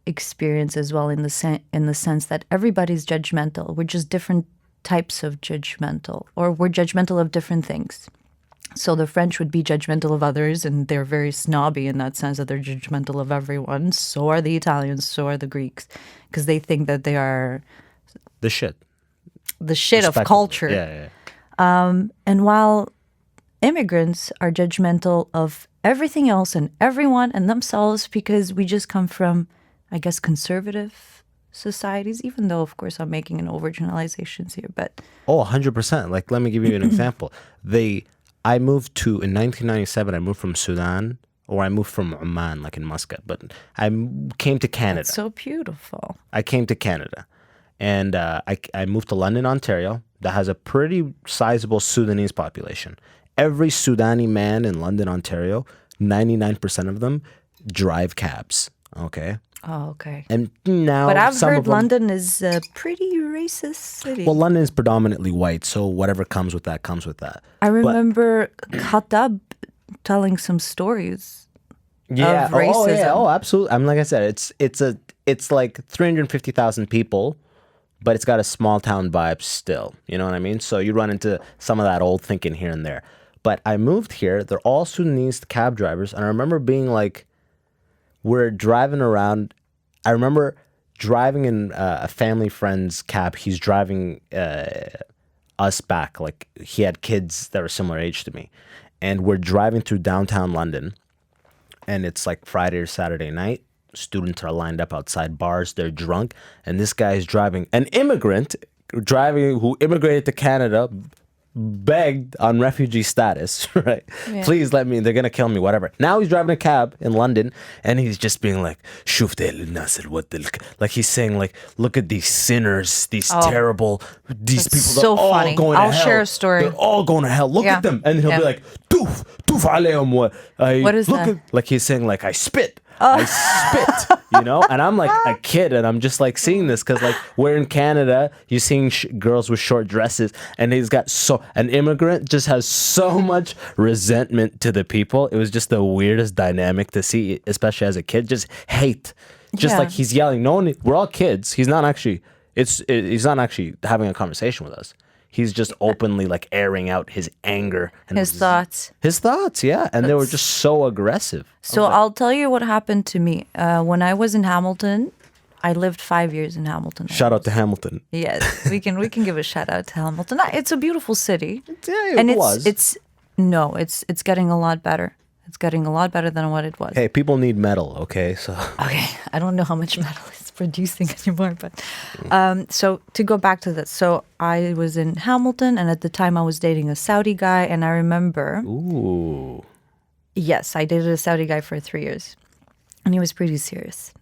experience as well, in the sense that everybody's judgmental. We're just different types of judgmental, or we're judgmental of different things. So the French would be judgmental of others, and they're very snobby in that sense that they're judgmental of everyone. So are the Italians, so are the Greeks, because they think that they are the shit. the shit of Respectable. culture. Yeah. And while immigrants are judgmental of everything else and everyone and themselves, because we just come from, I guess, conservative societies, even though, of course, I'm making an overgeneralizations here. But Oh, 100%. Like, let me give you an example. I moved in 1997, I moved from Sudan, or I moved from Oman, like in Muscat, but came to Canada. it's so beautiful. I came to Canada, and I moved to London, Ontario, that has a pretty sizable Sudanese population. Every Sudani man in London, Ontario, 99% of them drive cabs, okay? Oh, okay. And now But I've some heard of them, London is a pretty racist city. well, London is predominantly white, so whatever comes with that comes with that. I remember Khattab telling some stories. Yeah. Of racism. Oh, absolutely. I mean, like I said, it's like 350,000 people, but it's got a small town vibe still. You know what I mean? So you run into some of that old thinking here and there. But I moved here. They're all Sudanese cab drivers, and I remember being like, we're driving around. I remember driving in a family friend's cab. He's driving us back. Like, he had kids that were similar age to me, and we're driving through downtown London. And it's like Friday or Saturday night. Students are lined up outside bars. They're drunk. And this guy is driving, an immigrant who immigrated to Canada, begged on refugee status, right? Yeah. Please let me, they're going to kill me, whatever. Now he's driving a cab in London, and he's just being like, "Shuf nas like he's saying, like, look at these sinners, these terrible, these That's people, so they're all funny. going to I'll hell. share a story. They're all going to hell. Look Yeah. at them." And he'll Yeah. be like, "Toof, toof alayhim What is that? like he's saying, like, I spit. I spit, you know? And I'm like a kid, and I'm just like seeing this because, like, we're in Canada, you're seeing girls with short dresses, and he's got an immigrant just has so much resentment to the people. It was just the weirdest dynamic to see, especially as a kid, just hate. Just Yeah. like he's yelling. No one, we're all kids. He's not actually, he's not actually having a conversation with us. He's just openly like airing out his anger and His thoughts. His thoughts, yeah, and they were just so aggressive. So I'll tell you what happened to me. When I was in Hamilton, I lived 5 years in Hamilton. Shout out to Hamilton. Yes, we can give a shout out to Hamilton. It's a beautiful city. Yeah, And it was. it's getting a lot better. It's getting a lot better than what it was. Hey, people need metal, okay? So Okay, I don't know how much metal it's producing anymore, but so to go back to this, so I was in Hamilton, and at the time I was dating a Saudi guy, and I remember, ooh, yes, I dated a Saudi guy for 3 years, and he was pretty serious.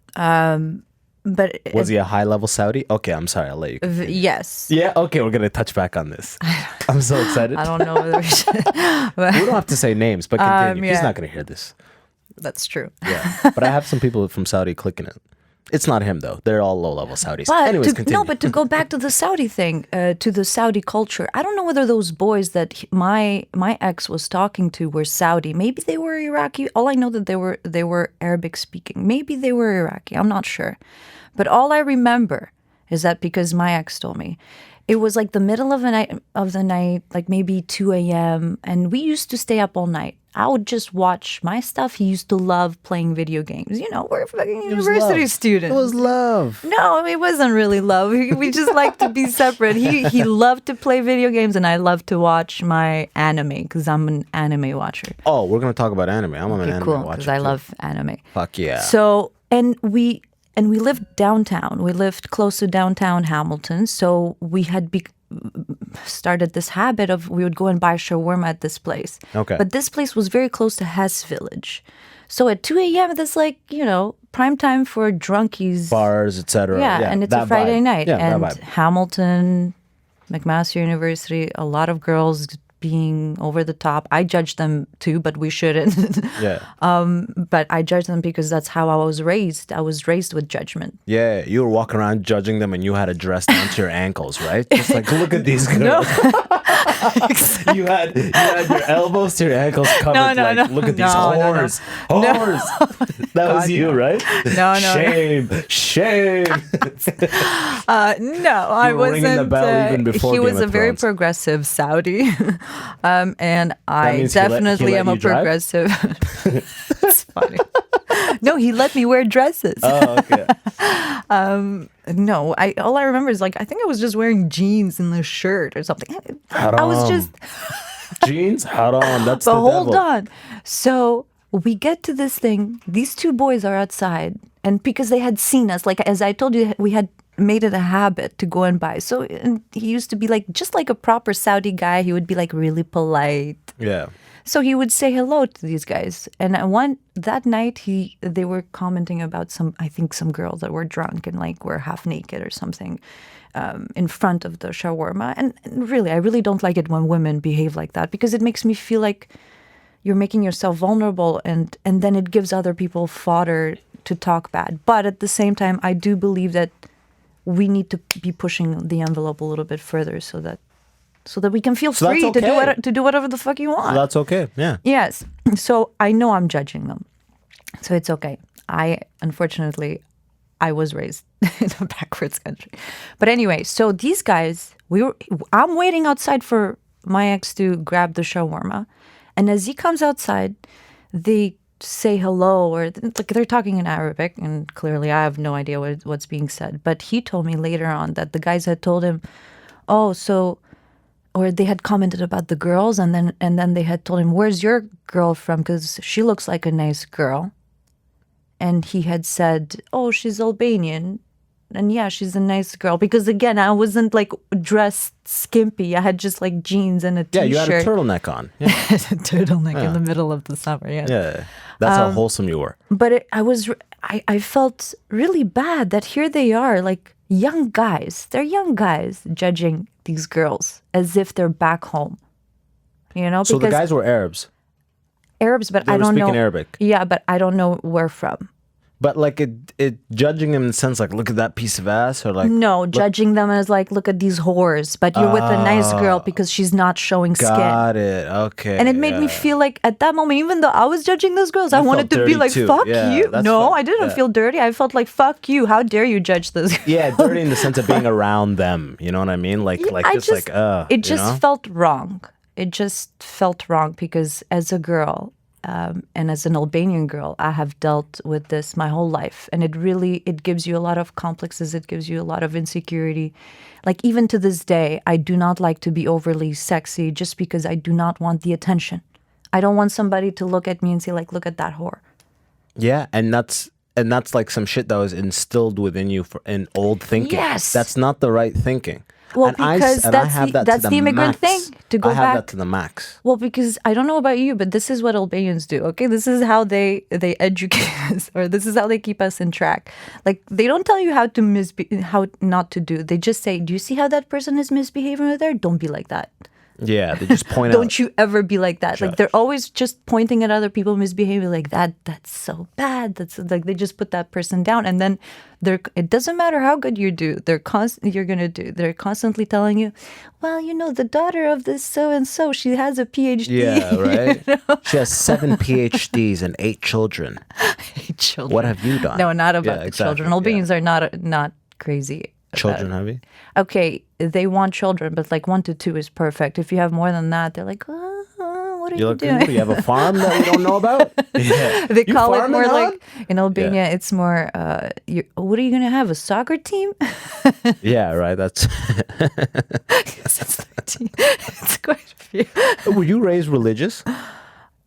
But was he a high-level Saudi? Okay, I'm sorry, I'll let you continue. yes, Yeah, okay, we're gonna touch back on this. I'm so excited. I don't know whether we should. We don't have to say names, but continue. He's yeah. not gonna hear this. That's true. Yeah, but I have some people from Saudi clicking it. It's not him though. They're all low-level Saudis. But Anyways, continue. but to go back to the Saudi thing, to the Saudi culture, I don't know whether those boys that my ex was talking to were Saudi. Maybe they were Iraqi. All I know that they were Arabic speaking. Maybe they were Iraqi. I'm not sure. But all I remember is that because my ex told me, it was like the middle of the night, like maybe 2 a.m. And we used to stay up all night. I would just watch my stuff. He used to love playing video games. You know, we're fucking university students. It was love. No, it wasn't really love. We just like to be separate. He loved to play video games, and I loved to watch my anime because I'm an anime watcher. Oh, we're gonna talk about anime. I'm an anime cool, watcher because I too. love anime. Fuck yeah. So, and we lived downtown. We lived close to downtown Hamilton. So we had started this habit of we would go and buy shawarma at this place. Okay. But this place was very close to Hess Village. So at 2 a.m., that's like, prime time for drunkies. Bars, etc. Yeah, and it's a that Friday vibe. night. Yeah, and that vibe. Hamilton, McMaster University, a lot of girls being over the top. I judge them too, but we shouldn't. Yeah. But I judge them because that's how I was raised. I was raised with judgment. Yeah, you were walking around judging them and you had a dress down to your ankles, right? Just like, look at these girls. you had your elbows to your ankles covered. Look at these whores. Whores. That was you, right? Shame. No, I wasn't. Ringing the bell even before he was Game a of very Thrones. progressive Saudi, and I means he let definitely am a you drive? progressive. It's funny. No, he let me wear dresses. Oh, okay. No, all I remember is I think I was just wearing jeans and the shirt or something. I was just jeans. Haram. That's but the hold devil. on. So we get to this thing. These two boys are outside, and because they had seen us, like as I told you, we had made it a habit to go and buy. So and he used to be just like a proper Saudi guy. He would be really polite. Yeah. So he would say hello to these guys. And that night they were commenting about some girls that were drunk and were half naked or something in front of the shawarma. And really, I really don't like it when women behave like that because it makes me feel like you're making yourself vulnerable and then it gives other people fodder to talk bad. But at the same time, I do believe that we need to be pushing the envelope a little bit further so that we can feel free to do whatever the fuck you want. So that's okay. Yeah. Yes. So I know I'm judging them. So it's okay. Unfortunately, I was raised in a backwards country. But anyway, so these guys, I'm waiting outside for my ex to grab the shawarma. And as he comes outside, they say hello or they're talking in Arabic. And clearly I have no idea what's being said. But he told me later on that the guys had told him, or they had commented about the girls, and then they had told him, "Where's your girl from? Because she looks like a nice girl." And he had said, "Oh, she's Albanian, and yeah, she's a nice girl." Because again, I wasn't dressed skimpy. I had just jeans and a t-shirt. Yeah, you had a turtleneck on. Yeah. a turtleneck in the middle of the summer. Yeah. Yeah. That's how wholesome you were. But I felt really bad that here they are, young guys. They're young guys judging these girls as if they're back home. So the guys were Arabs. But They I were don't know. speaking Arabic. Yeah, but I don't know where from. But it judging them in the sense look at that piece of ass or No, judging them as look at these whores, but you're with a nice girl because she's not showing skin. Got it. Okay. And it made me feel at that moment, even though I was judging those girls, I wanted to be dirty too. fuck Yeah, you. that's No, fine. I didn't Yeah. feel dirty. I felt fuck you. How dare you judge this? Yeah, dirty in the sense of being around them. You know what I mean? It just felt wrong. It just felt wrong because as a girl, and as an Albanian girl, I have dealt with this my whole life. And it gives you a lot of complexes. It gives you a lot of insecurity. Even to this day, I do not like to be overly sexy just because I do not want the attention. I don't want somebody to look at me and say look at that whore. Yeah, and that's some shit that was instilled within you in old thinking. Yes. That's not the right thinking. Well, and because I have that that's to the immigrant max. thing, to go I have back. that to the max. Well, because I don't know about you, but this is what Albanians do, okay? This is how they educate us, or this is how they keep us in track. They don't tell you how not to do. They just say, do you see how that person is misbehaving over there? Don't be like that. Yeah, they just point out. Don't you ever be like that. Like, they're always just pointing at other people misbehaving like that's so bad. That's like, they just put that person down. And then it doesn't matter how good you do, they're constantly telling you, well, the daughter of this so-and-so, she has a PhD. Yeah, right? She has 7 PhDs and 8 children. 8 children. What have you done? No, not about the children. Albanians are not crazy. Children heavy? Okay, they want children, but like 1 to 2 is perfect. If you have more than that, they're like, what are you doing? You have a farm that we don't know about? Yeah. They call it more hard? like, in Albania, it's more, what are you going to have, a soccer team? Yeah, right. That's. It's quite a few. Were you raised religious?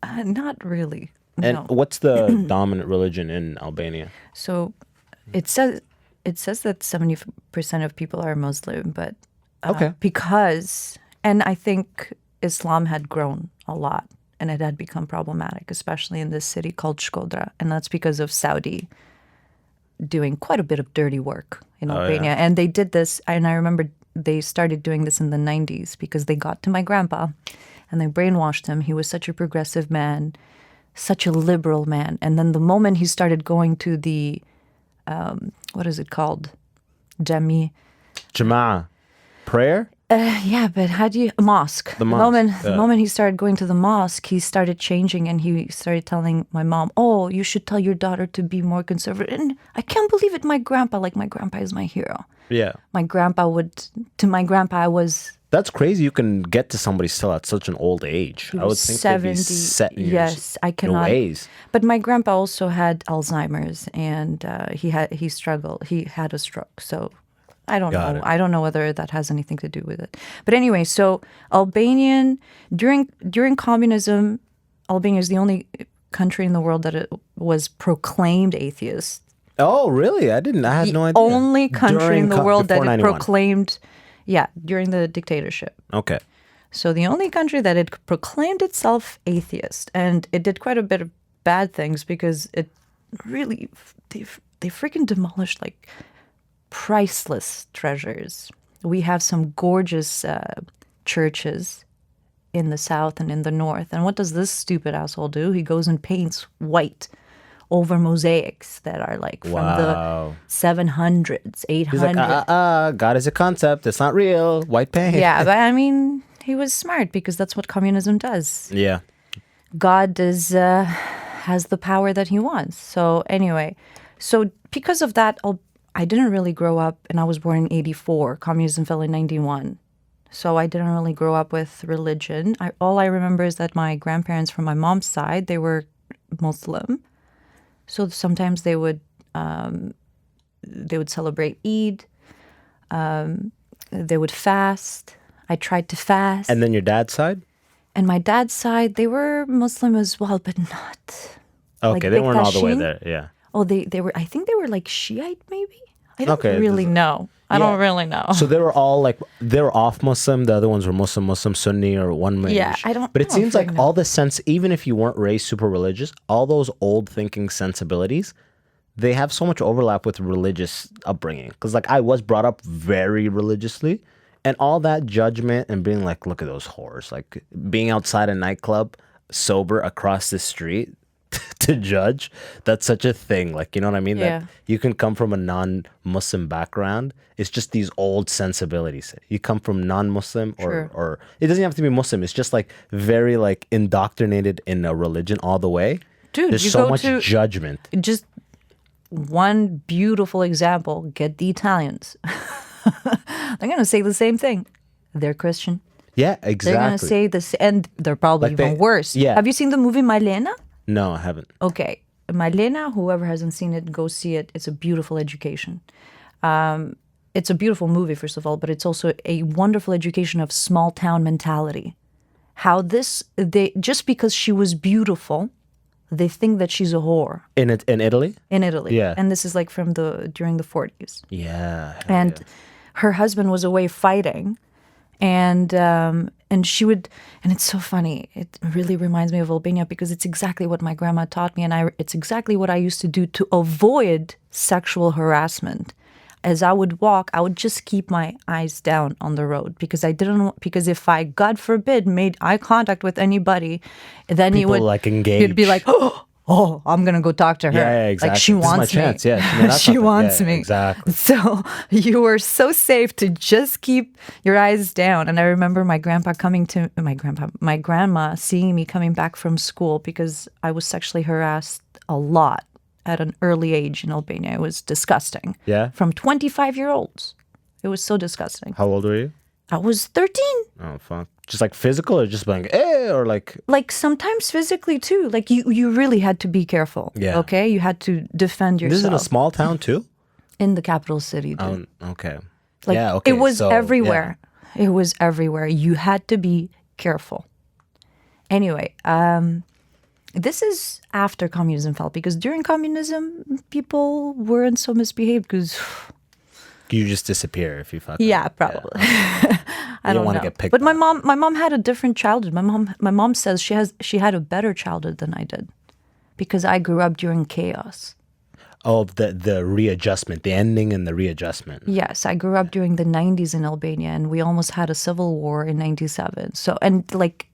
Not really. And No. what's the dominant religion in Albania? So it says that 70% of people are Muslim, but Okay. because, and I think Islam had grown a lot and it had become problematic, especially in this city called Shkodra, and that's because of Saudi doing quite a bit of dirty work in Albania. Yeah. And they did this, and I remember they started doing this in the 90s because they got to my grandpa and they brainwashed him. He was such a progressive man, such a liberal man. And then the moment he started going to the, what is it called? Jama'ah. Prayer? Yeah, but how do you mosque? The mosque, The moment he started going to the mosque, he started changing, and he started telling my mom, "Oh, you should tell your daughter to be more conservative." And I can't believe it. My grandpa is my hero. Yeah. My grandpa I was. That's crazy. You can get to somebody still at such an old age. I would think 70. they'd be set in Yes, I your cannot. ways. But my grandpa also had Alzheimer's, and he struggled. He had a stroke, so. I don't Got know. it. I don't know whether that has anything to do with it. But anyway, so Albanian during communism, Albania is the only country in the world that it was proclaimed atheist. Oh, really? I had no idea. Only country in the world that before it 91. proclaimed, during the dictatorship. Okay. So the only country that it proclaimed itself atheist, and it did quite a bit of bad things because it really they freaking demolished like priceless treasures. We have some gorgeous churches in the south and in the north. And what does this stupid asshole do? He goes and paints white over mosaics that are like from the 700s, 800s. He's like, God is a concept. It's not real. White paint. Yeah, but I mean, he was smart because that's what communism does. Yeah. God has the power that he wants. So anyway, because of that, I didn't really grow up, and I was born in 84. Communism fell in 91. So I didn't really grow up with religion. All I remember is that my grandparents from my mom's side, they were Muslim. So sometimes they would celebrate Eid. They would fast. I tried to fast. And then your dad's side? And my dad's side, they were Muslim as well, but not. Okay, they weren't all the way there. Yeah. Oh, they were. I think they were like Shiite, maybe. I don't Okay, really know. I don't really know. So they were all they were off Muslim. The other ones were Muslim, Sunni, or one man. Yeah, I don't. But it seems like know. all the sense, even if you weren't raised super religious, all those old thinking sensibilities, they have so much overlap with religious upbringing. Because like I was brought up very religiously, and all that judgment and being like, look at those whores, like being outside a nightclub, sober across the street. To judge, that's such a thing. Like, you know what I mean? Yeah. That you can come from a non-Muslim background. It's just these old sensibilities. You come from non-Muslim or it doesn't have to be Muslim. It's just like very like indoctrinated in a religion all the way. Dude, there's you so go much to- judgment. Just one beautiful example. Get the Italians. They're gonna say the same thing. They're Christian. Yeah, They're exactly. gonna say this, and they're probably Like even worse. yeah. Have you seen the movie Malena? No, I haven't. Okay. Malena, whoever hasn't seen it, go see it. It's a beautiful education. It's a beautiful movie, first of all, but it's also a wonderful education of small town mentality. How just because she was beautiful, they think that she's a whore. In Italy? In Italy. Yeah. And this is like during the 40s. Yeah. And her husband was away fighting. And she would, and it's so funny. It really reminds me of Albania because it's exactly what my grandma taught me, and it's exactly what I used to do to avoid sexual harassment. as I would walk, I would just keep my eyes down on the road because because if I, God forbid, made eye contact with anybody, then People like engage. You'd be like, oh, I'm gonna go talk to her. Yeah, exactly. Like she This is my wants me. chance. Yeah, she wants me. Exactly. So you were so safe to just keep your eyes down. And I remember my grandma seeing me coming back from school because I was sexually harassed a lot at an early age in Albania. It was disgusting. Yeah. From 25-year-olds. It was so disgusting. How old were you? I was 13. Oh, fuck. Just like physical or just like, or like... Like sometimes physically too. Like you really had to be careful. Yeah. Okay? You had to defend yourself. This is in a small town too? In the capital city, dude. Okay. Like, yeah, okay. It was so, everywhere. Yeah. It was everywhere. You had to be careful. Anyway, this is after communism fell because during communism, people weren't so misbehaved because... You just disappear if you fuck Yeah, up. probably. Yeah. I don't want know. to get picked But up. my mom had a different childhood. My mom says she had a better childhood than I did because I grew up during chaos. Oh, the readjustment, the ending and the readjustment. Yes, I grew up during the 90s in Albania and we almost had a civil war in 97. So, and like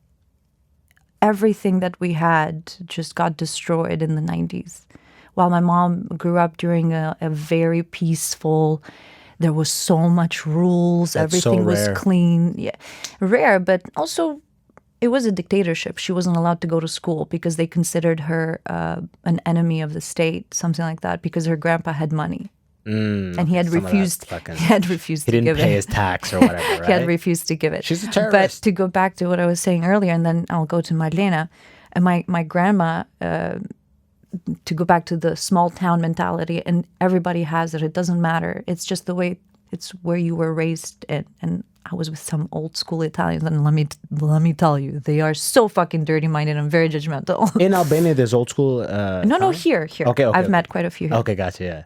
everything that we had just got destroyed in the 90s. While my mom grew up during a very peaceful, there was so much rules, everything was clean. Yeah, rare, but also it was a dictatorship. She wasn't allowed to go to school because they considered her an enemy of the state, something like that, because her grandpa had money. And he had refused. He didn't pay his tax or whatever. Right? He had refused to give it. She's a terrorist. But to go back to what I was saying earlier, and then I'll go to Marlena, and my grandma. To go back to the small town mentality, and everybody has it. It doesn't matter. It's just the way. It's where you were raised in. And I was with some old school Italians, and let me tell you, they are so fucking dirty minded and very judgmental. In Albania, there's old school. No, here. Okay, I've met quite a few here. Okay, gotcha. Yeah.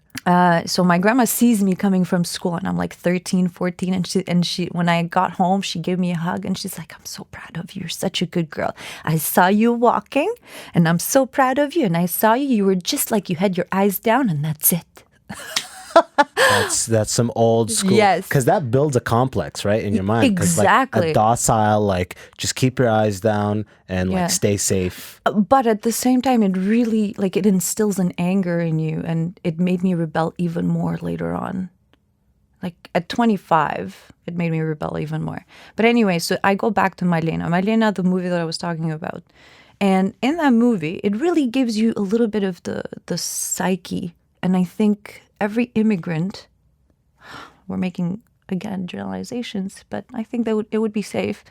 So my grandma sees me coming from school and I'm like 13, 14. And she, when I got home, she gave me a hug and she's like, I'm so proud of you. You're such a good girl. I saw you walking and I'm so proud of you. And I saw you. You were just like you had your eyes down and that's it. That's some old school. Yes. Because that builds a complex, right, in your mind. Exactly. Like a docile, like, just keep your eyes down and, like, stay safe. But at the same time, it really, like, it instills an anger in you. And it made me rebel even more later on. Like, at 25, it made me rebel even more. But anyway, so I go back to Marlena, the movie that I was talking about. And in that movie, it really gives you a little bit of the psyche. And I think every immigrant, we're making, again, generalizations, but I think that it would be safe.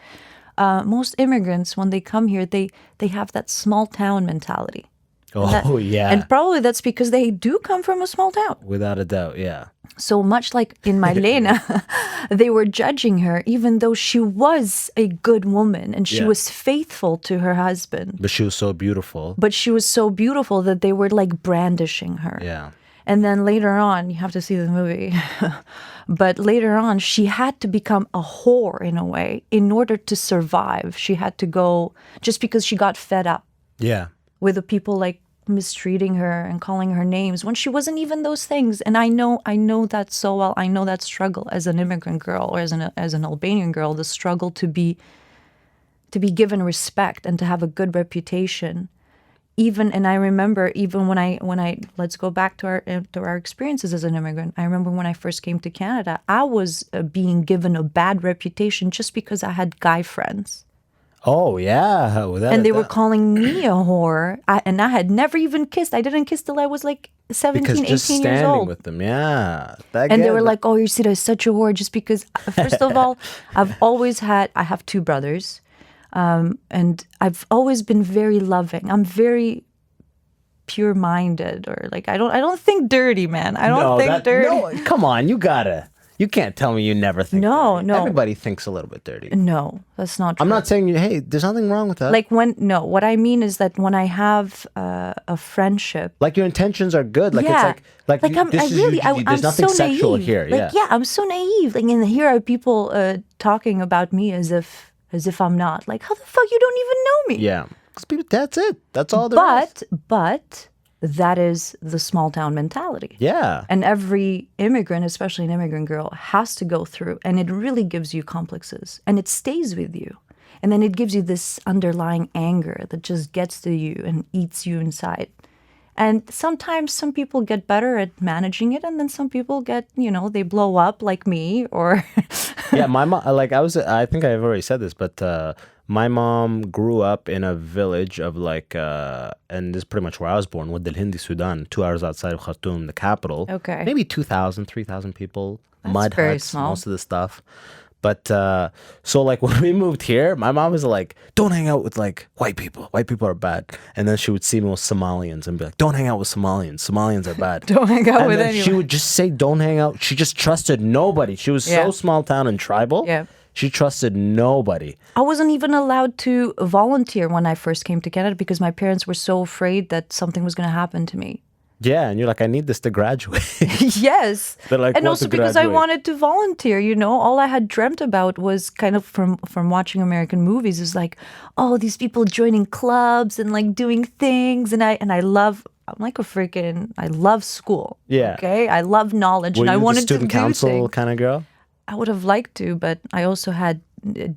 Most immigrants, when they come here, they have that small town mentality. Oh, yeah. And probably that's because they do come from a small town. Without a doubt, yeah. So much like in Marlena, they were judging her, even though she was a good woman and she was faithful to her husband. But she was so beautiful. But she was so beautiful that they were like brandishing her. Yeah. And then later on, you have to see the movie, but later on, she had to become a whore in a way in order to survive. She had to go just because she got fed up. Yeah. With the people like mistreating her and calling her names when she wasn't even those things. And I know that so well. I know that struggle as an immigrant girl or as an Albanian girl, the struggle to be given respect and to have a good reputation. And I remember even when I let's go back to our experiences as an immigrant. I remember when I first came to Canada, I was being given a bad reputation just because I had guy friends. Oh, yeah. And they were calling me a whore. And I had never even kissed. I didn't kiss till I was like 17, because 18 just years standing old. with them, yeah. And they were like, oh, Irsida is such a whore just because, first of all, I have two brothers. And I've always been very loving. I'm very pure-minded, or like I don't think dirty, man. I don't think dirty. No, come on, you can't tell me you never think. No, dirty. no. Everybody thinks a little bit dirty. No, that's not true. I'm not saying hey, there's nothing wrong with that. Like what I mean is that when I have a friendship, like your intentions are good. Like it's like I'm there's nothing so sexual naive. here. Like, yeah, I'm so naive. Like, and here are people talking about me as if I'm not. Like, how the fuck you don't even know me? Yeah. Because people, that's it. That's all there is. But that is the small town mentality. Yeah. And every immigrant, especially an immigrant girl, has to go through. And it really gives you complexes. And it stays with you. And then it gives you this underlying anger that just gets to you and eats you inside. And sometimes some people get better at managing it. And then some people get, they blow up like me or... Yeah, my mom, I think I've already said this, but my mom grew up in a village of and this is pretty much where I was born, with Hindi, Sudan, 2 hours outside of Khartoum, the capital. Okay. Maybe 2,000, 3,000 people. That's mud very huts, small. most of the stuff. But so when we moved here, my mom was like, don't hang out with white people. White people are bad. And then she would see me with Somalians and be like, don't hang out with Somalians. Somalians are bad. Don't hang out with anyone. She would just say, don't hang out. She just trusted nobody. She was so small town and tribal. Yeah. She trusted nobody. I wasn't even allowed to volunteer when I first came to Canada because my parents were so afraid that something was going to happen to me. Yeah, and you're like, I need this to graduate. Yes. They're like, and "What also to because I graduate?" wanted to volunteer, all I had dreamt about was kind of from watching American movies is these people joining clubs and doing things. And I love school. Yeah. Okay. I love knowledge Were and I you the wanted student to do council things. kind of girl? I would have liked to, but I also had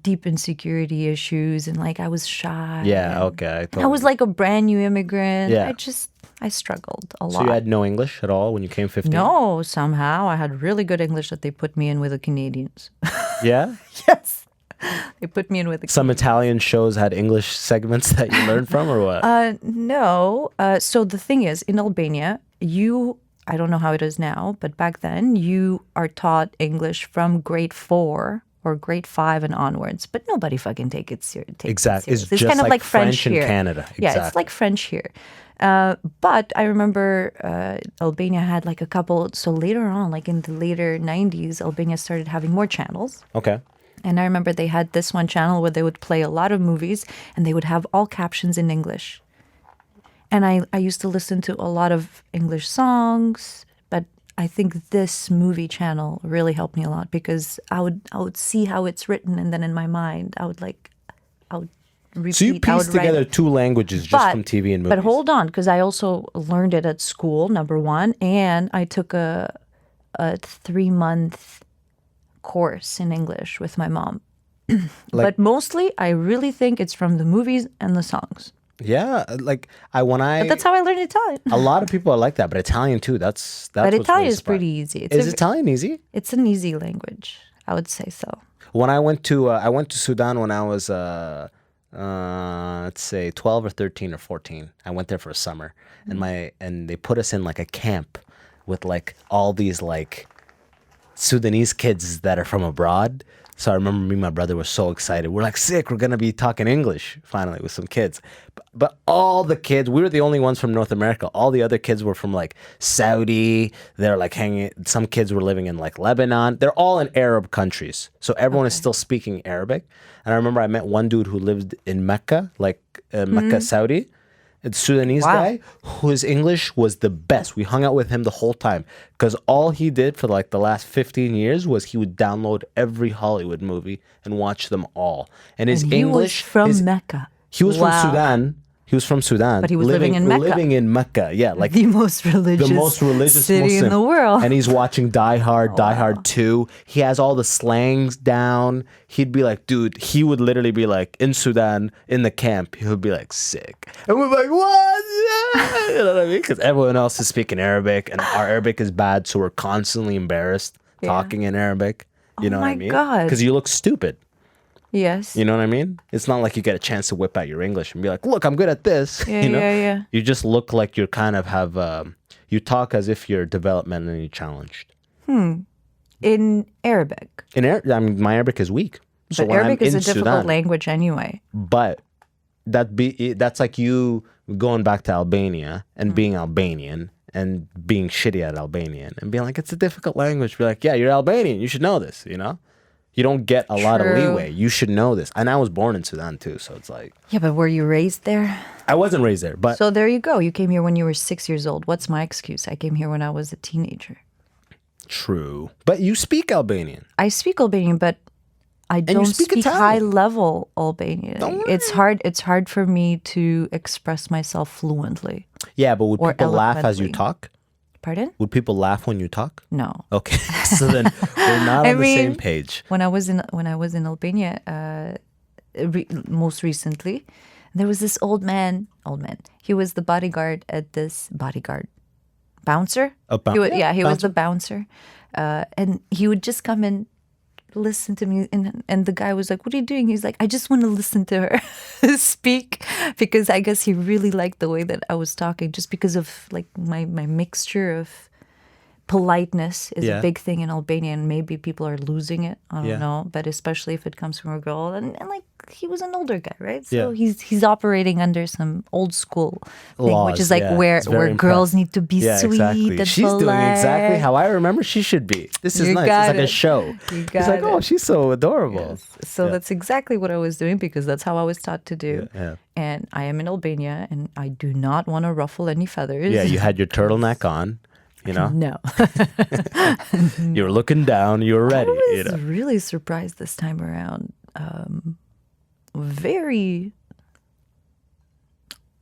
deep insecurity issues and I was shy. Yeah, okay. And I was a brand new immigrant. Yeah. I struggled a lot. So you had no English at all when you came 15? No, somehow I had really good English that they put me in with the Canadians. Yeah? Yes. They put me in with the Some Italian shows had English segments that you learned from or what? No. So the thing is, in Albania, I don't know how it is now, but back then you are taught English from grade 4 or grade 5 and onwards, but nobody fucking takes it seriously. Exactly. It's It's just kind of like French in here. Canada. Exactly. Yeah, it's like French here. But I remember Albania had a couple, so later on, in the later 90s, Albania started having more channels. Okay. And I remember they had this one channel where they would play a lot of movies and they would have all captions in English. And I used to listen to a lot of English songs, but I think this movie channel really helped me a lot because I would see how it's written and then in my mind I would repeat. So you I would pieced write together it. 2 languages just from TV and movies. But hold on, because I also learned it at school, number one, and I took a 3-month course in English with my mom. But mostly, I really think it's from the movies and the songs. Yeah, But that's how I learned Italian. a lot of people are like that, but Italian too. That's But what's Italian really is pretty easy. Is Italian easy? It's an easy language. I would say so. When I went to Sudan when I was let's say 12 or 13 or 14. I went there for a summer, and they put us in a camp with all these Sudanese kids that are from abroad. So I remember me and my brother were so excited. We're sick, we're gonna be talking English finally with some kids. But all the kids, we were the only ones from North America. All the other kids were from Saudi. They're hanging. Some kids were living in Lebanon. They're all in Arab countries. So everyone is still speaking Arabic. And I remember I met one dude who lived in Mecca, Mecca, Saudi. A Sudanese guy whose English was the best. We hung out with him the whole time because all he did for the last 15 years was he would download every Hollywood movie and watch them all. And his English was from Mecca. He was from Sudan. He was from Sudan. But he was living in Mecca. Living in Mecca, yeah. The most religious city Muslim. in the world. And he's watching Die Hard, Die Hard 2. He has all the slangs down. He'd be dude, he would literally be in Sudan, in the camp, he would be sick. And we're what? You know what I mean? Because everyone else is speaking Arabic, and our Arabic is bad, so we're constantly embarrassed talking in Arabic. You know what I mean? God. Because you look stupid. Yes. You know what I mean? It's not like you get a chance to whip out your English and be look, I'm good at this. Yeah, you know? yeah. You just look like you're kind of you talk as if you're developmentally challenged. In Arabic. My Arabic is weak. So But when Arabic I'm is in a difficult Sudan, language anyway. But that's like you going back to Albania and being Albanian and being shitty at Albanian and being it's a difficult language. Be yeah, you're Albanian. You should know this, you know? You don't get a lot of leeway. You should know this. And I was born in Sudan too, so it's Yeah, but were you raised there? I wasn't raised there, but So there you go. You came here when you were 6 years old. What's my excuse? I came here when I was a teenager. true. But you speak Albanian. I speak Albanian, but I don't speak speak Italian. high level Albanian. Don't It's hard for me to express myself fluently. Yeah, but would or people laugh as you eloquently. talk? Pardon? Would people laugh when you talk? No. Okay, so then we're not on the same page. When I was in Albania, most recently, there was this old man. He was the bodyguard at this bouncer. He was the bouncer, and he would just come and listen to me, and the guy was like, "What are you doing?" He's like, "I just want to listen to her speak," because I guess he really liked the way that I was talking, just because of like my mixture of politeness is a big thing in Albania, and maybe people are losing it. I don't know, but especially if it comes from a girl, and like he was an older guy, right? So he's operating under some old school thing, Laws, which is like where girls need to be sweet exactly. and She's polite. doing exactly how I remember she should be. This is You nice. got It's like a it. show. You It's got like, oh, it. she's so adorable. Yes. So that's exactly what I was doing, because that's how I was taught to do. Yeah. And I am in Albania, and I do not want to ruffle any feathers. Yeah, you had your turtleneck on, you know? No. You were looking down, you were ready. I You was know? really surprised this time around. Very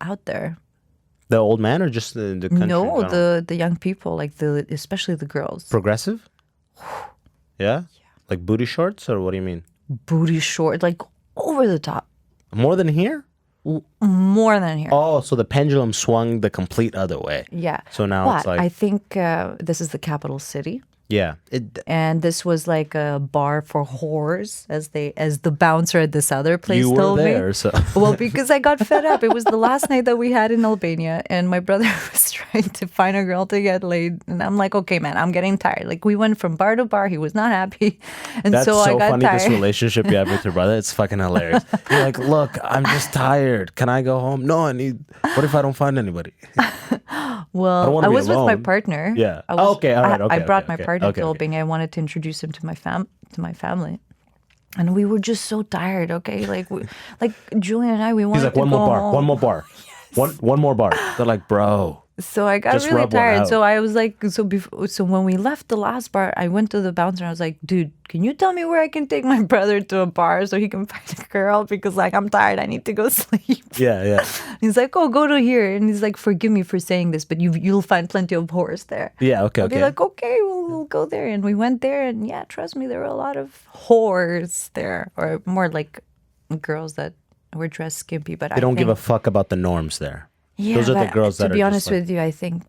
out there. The old man or just the country? No, in general? the young people, like especially the girls. Progressive? Yeah? Like booty shorts or what do you mean? Booty short, like over the top. More than here? More than here. Oh, so the pendulum swung the complete other way. Yeah. So now but it's like, I think this is the capital city. yeah. And this was like a bar for whores, as the bouncer at this other place You were told there, me. so. Well, because I got fed up. It was the last night that we had in Albania, and my brother was trying to find a girl to get laid, and I'm like, okay, man, I'm getting tired. Like we went from bar to bar. He was not happy, and That's so I got funny, tired. this relationship you have with your brother. It's fucking hilarious. You're like, look, I'm just tired. Can I go home? No, what if I don't find anybody? Well, wanna I be was with my alone. partner. Yeah. I was, Okay, all right, I okay, brought okay, my partner okay, to okay. Albania. I wanted to introduce him to my family, and we were just so tired. Okay, like Julian and I, we wanted He's like, to one go more bar, home. one more bar. One more bar. They're like, bro. So I got Just really rub one tired. out. So I was like, so when we left the last bar, I went to the bouncer and I was like, dude, can you tell me where I can take my brother to a bar so he can find a girl? Because like I'm tired, I need to go sleep. Yeah. He's like, oh, go to here, and he's like, forgive me for saying this, but you'll find plenty of whores there. Yeah, okay, I'll be like, okay, we'll go there, and we went there, and yeah, trust me, there were a lot of whores there, or more like girls that were dressed skimpy. But They don't give a fuck about the norms there. Yeah, Those are the but girls that to are be just honest like- with you, I think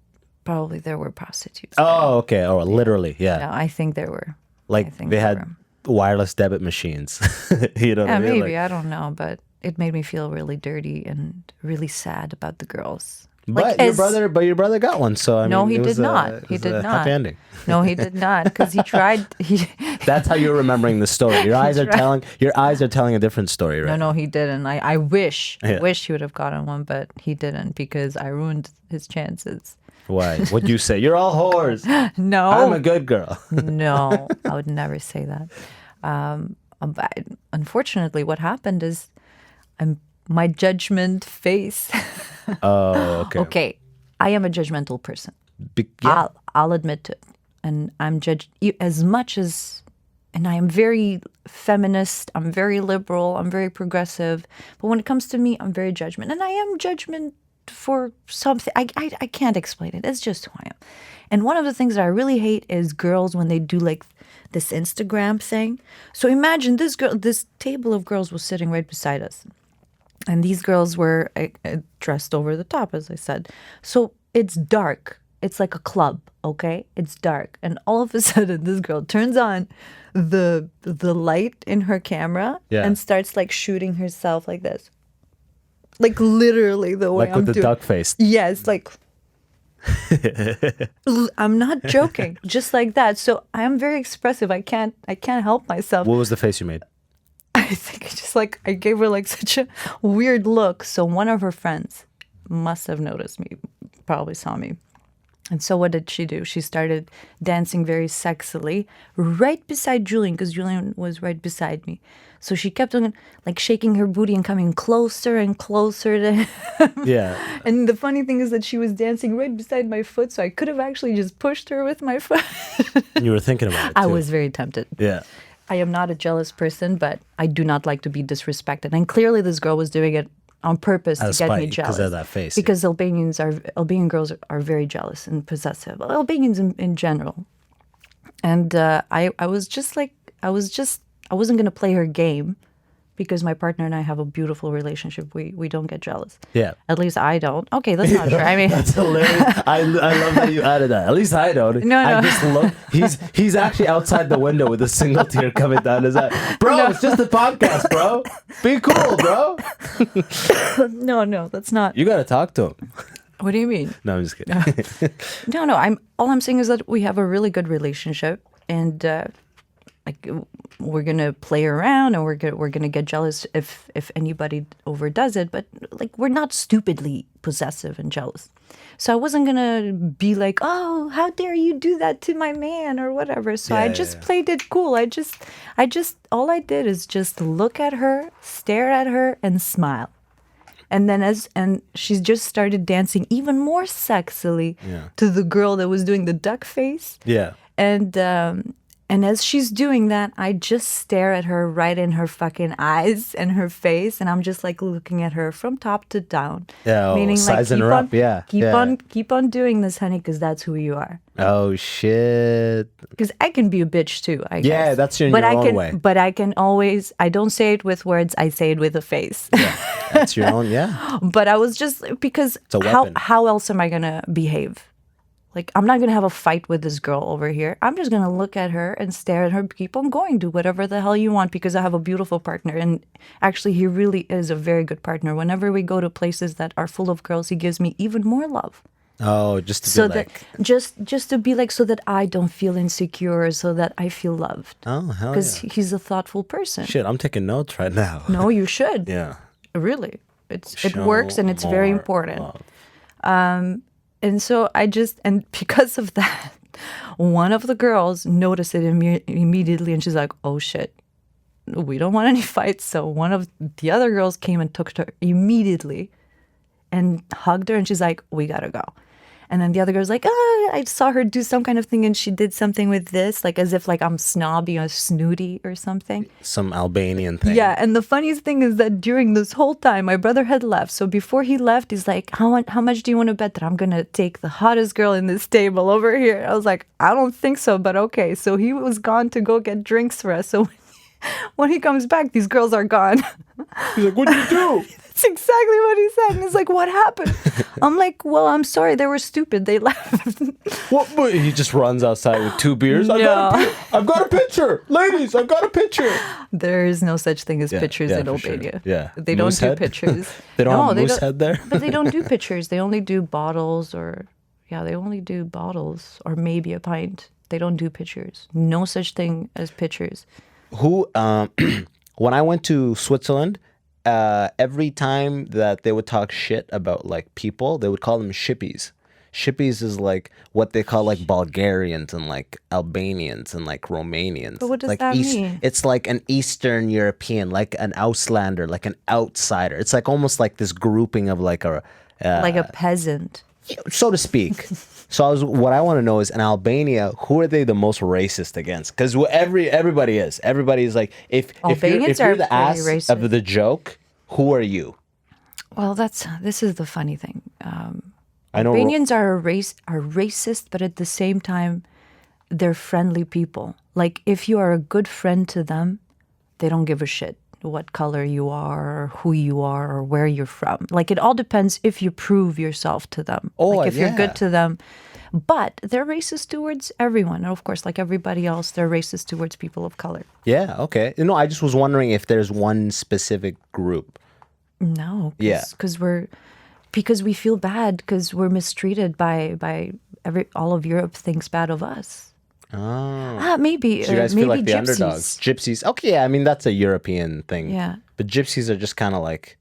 probably there were prostitutes. Oh, okay. Oh, literally, yeah. No, I think there were. I Like think they there had wireless debit machines. You know what Yeah, I mean? maybe, Like, I don't know, but it made me feel really dirty and really sad about the girls. but your brother got one, so I No, mean, he it did was not. it He was did a not. happy ending. No, he did not, because he tried. That's how you're remembering the story. Your eyes are telling a different story, right? No, he didn't. I wish Yeah. he would have gotten one, but he didn't, because I ruined his chances. Why? What'd you say? You're all whores. No, I'm a good girl. no, I would never say that. But unfortunately, what happened is, my judgment face. Oh, okay. Okay, I am a judgmental person. Yeah. I'll admit to it, and I'm judged as much as, and I am very feminist. I'm very liberal. I'm very progressive. But when it comes to me, I'm very judgment, and I am judgment for something. I can't explain it. It's just who I am. And one of the things that I really hate is girls when they do like this Instagram thing. So imagine this table of girls was sitting right beside us. And these girls were dressed over the top, as I said. So it's dark. It's like a club, okay? It's dark. And all of a sudden, this girl turns on the light in her camera and starts like shooting herself like this. Like literally the way Like with the duck face. Yes, like... I'm not joking. Just like that. So I am very expressive. I can't help myself. What was the face you made? I think I gave her like such a weird look. So one of her friends must have noticed me, probably saw me. And so what did she do? She started dancing very sexily right beside Julian, because Julian was right beside me. So she kept on like shaking her booty and coming closer and closer to him. Yeah. And the funny thing is that she was dancing right beside my foot, so I could have actually just pushed her with my foot. You were thinking about it too. I was very tempted. Yeah. I am not a jealous person, but I do not like to be disrespected. And clearly this girl was doing it on purpose Out to of get me spite, 'cause jealous. of that face, Because Albanian girls are very jealous and possessive. Albanians in general. And I was just like, I wasn't going to play her game because my partner and I have a beautiful relationship. We don't get jealous. Yeah. At least I don't. Okay, that's not true. I mean, That's hilarious. I love that you added that. At least I don't. No. I just look. He's actually outside the window with a single tear coming down his eye. Bro, it's just a podcast, bro. Be cool, bro. no, that's not. You gotta talk to him. What do you mean? No, I'm just kidding. No. All I'm saying is that we have a really good relationship, and like we're gonna play around, and we're gonna get jealous if anybody overdoes it. But like we're not stupidly possessive and jealous. So I wasn't gonna be like, oh, how dare you do that to my man or whatever. So I just played it cool. I just all I did is just look at her, stare at her, and smile. And then and she just started dancing even more sexily to the girl that was doing the duck face. Yeah. And as she's doing that, I just stare at her right in her fucking eyes and her face, and I'm just like looking at her from top to down. Yeah, meaning sizing like her up. Yeah, keep on doing this, honey, because that's who you are. Oh shit. Because I can be a bitch too, I guess. Yeah, that's in your own way. But I can always. I don't say it with words. I say it with a face. Yeah, that's your own. Yeah. But I was just because It's a weapon. how else am I gonna behave? Like, I'm not going to have a fight with this girl over here. I'm just going to look at her and stare at her, keep on going, do whatever the hell you want, because I have a beautiful partner. And actually, he really is a very good partner. Whenever we go to places that are full of girls, he gives me even more love. Oh, just to be like... Just to be like, so that I don't feel insecure, so that I feel loved. Oh, hell yeah. Because he's a thoughtful person. Shit, I'm taking notes right now. No, you should. Yeah. Really. It works, and it's very important. Love. And so and because of that, one of the girls noticed it immediately, and she's like, oh shit, we don't want any fights. So one of the other girls came and took her immediately and hugged her, and she's like, we gotta go. And then the other girl's like, oh, I saw her do some kind of thing, and she did something with this, like as if like I'm snobby or snooty or something. Some Albanian thing. Yeah, and the funniest thing is that during this whole time, my brother had left. So before he left, he's like, how much do you want to bet that I'm going to take the hottest girl in this table over here? I was like, I don't think so, but okay. So he was gone to go get drinks for us. So when he comes back, these girls are gone. He's like, what did you do? That's exactly what he said. And he's like, what happened? I'm like, well, I'm sorry. They were stupid. They left. What? But he just runs outside with 2 beers. No. I've got a picture. Ladies, I've got a picture. There is no such thing as pictures in Albania. Sure. Yeah. They Moose don't head? do pictures. They don't have moose head there? But they don't do pictures. They only do bottles they only do bottles or maybe a pint. They don't do pictures. No such thing as pictures. When I went to Switzerland, every time that they would talk shit about like people, they would call them shippies. Shippies is like what they call like Bulgarians and like Albanians and like Romanians. But what does like that mean? It's like an Eastern European, like an Auslander, like an outsider. It's like almost like this grouping of like a peasant, so to speak. So what I want to know is in Albania, who are they the most racist against? Because everybody's like, if you're the ass racist. of the joke, who are you? Well, this is the funny thing. I know Albanians are racist, but at the same time, they're friendly people. Like if you are a good friend to them, they don't give a shit what color you are or who you are or where you're from. Like it all depends if you prove yourself to them. Like if you're good to them. But they're racist towards everyone. And of course, like everybody else, they're racist towards people of color. Yeah, okay. No, I just was wondering if there's one specific group. No. Because we feel bad because we're mistreated by all of Europe thinks bad of us. Oh. Maybe. So you guys feel like the gypsies. underdogs. Gypsies. Okay, yeah, I mean, that's a European thing. Yeah. But gypsies are just kind of like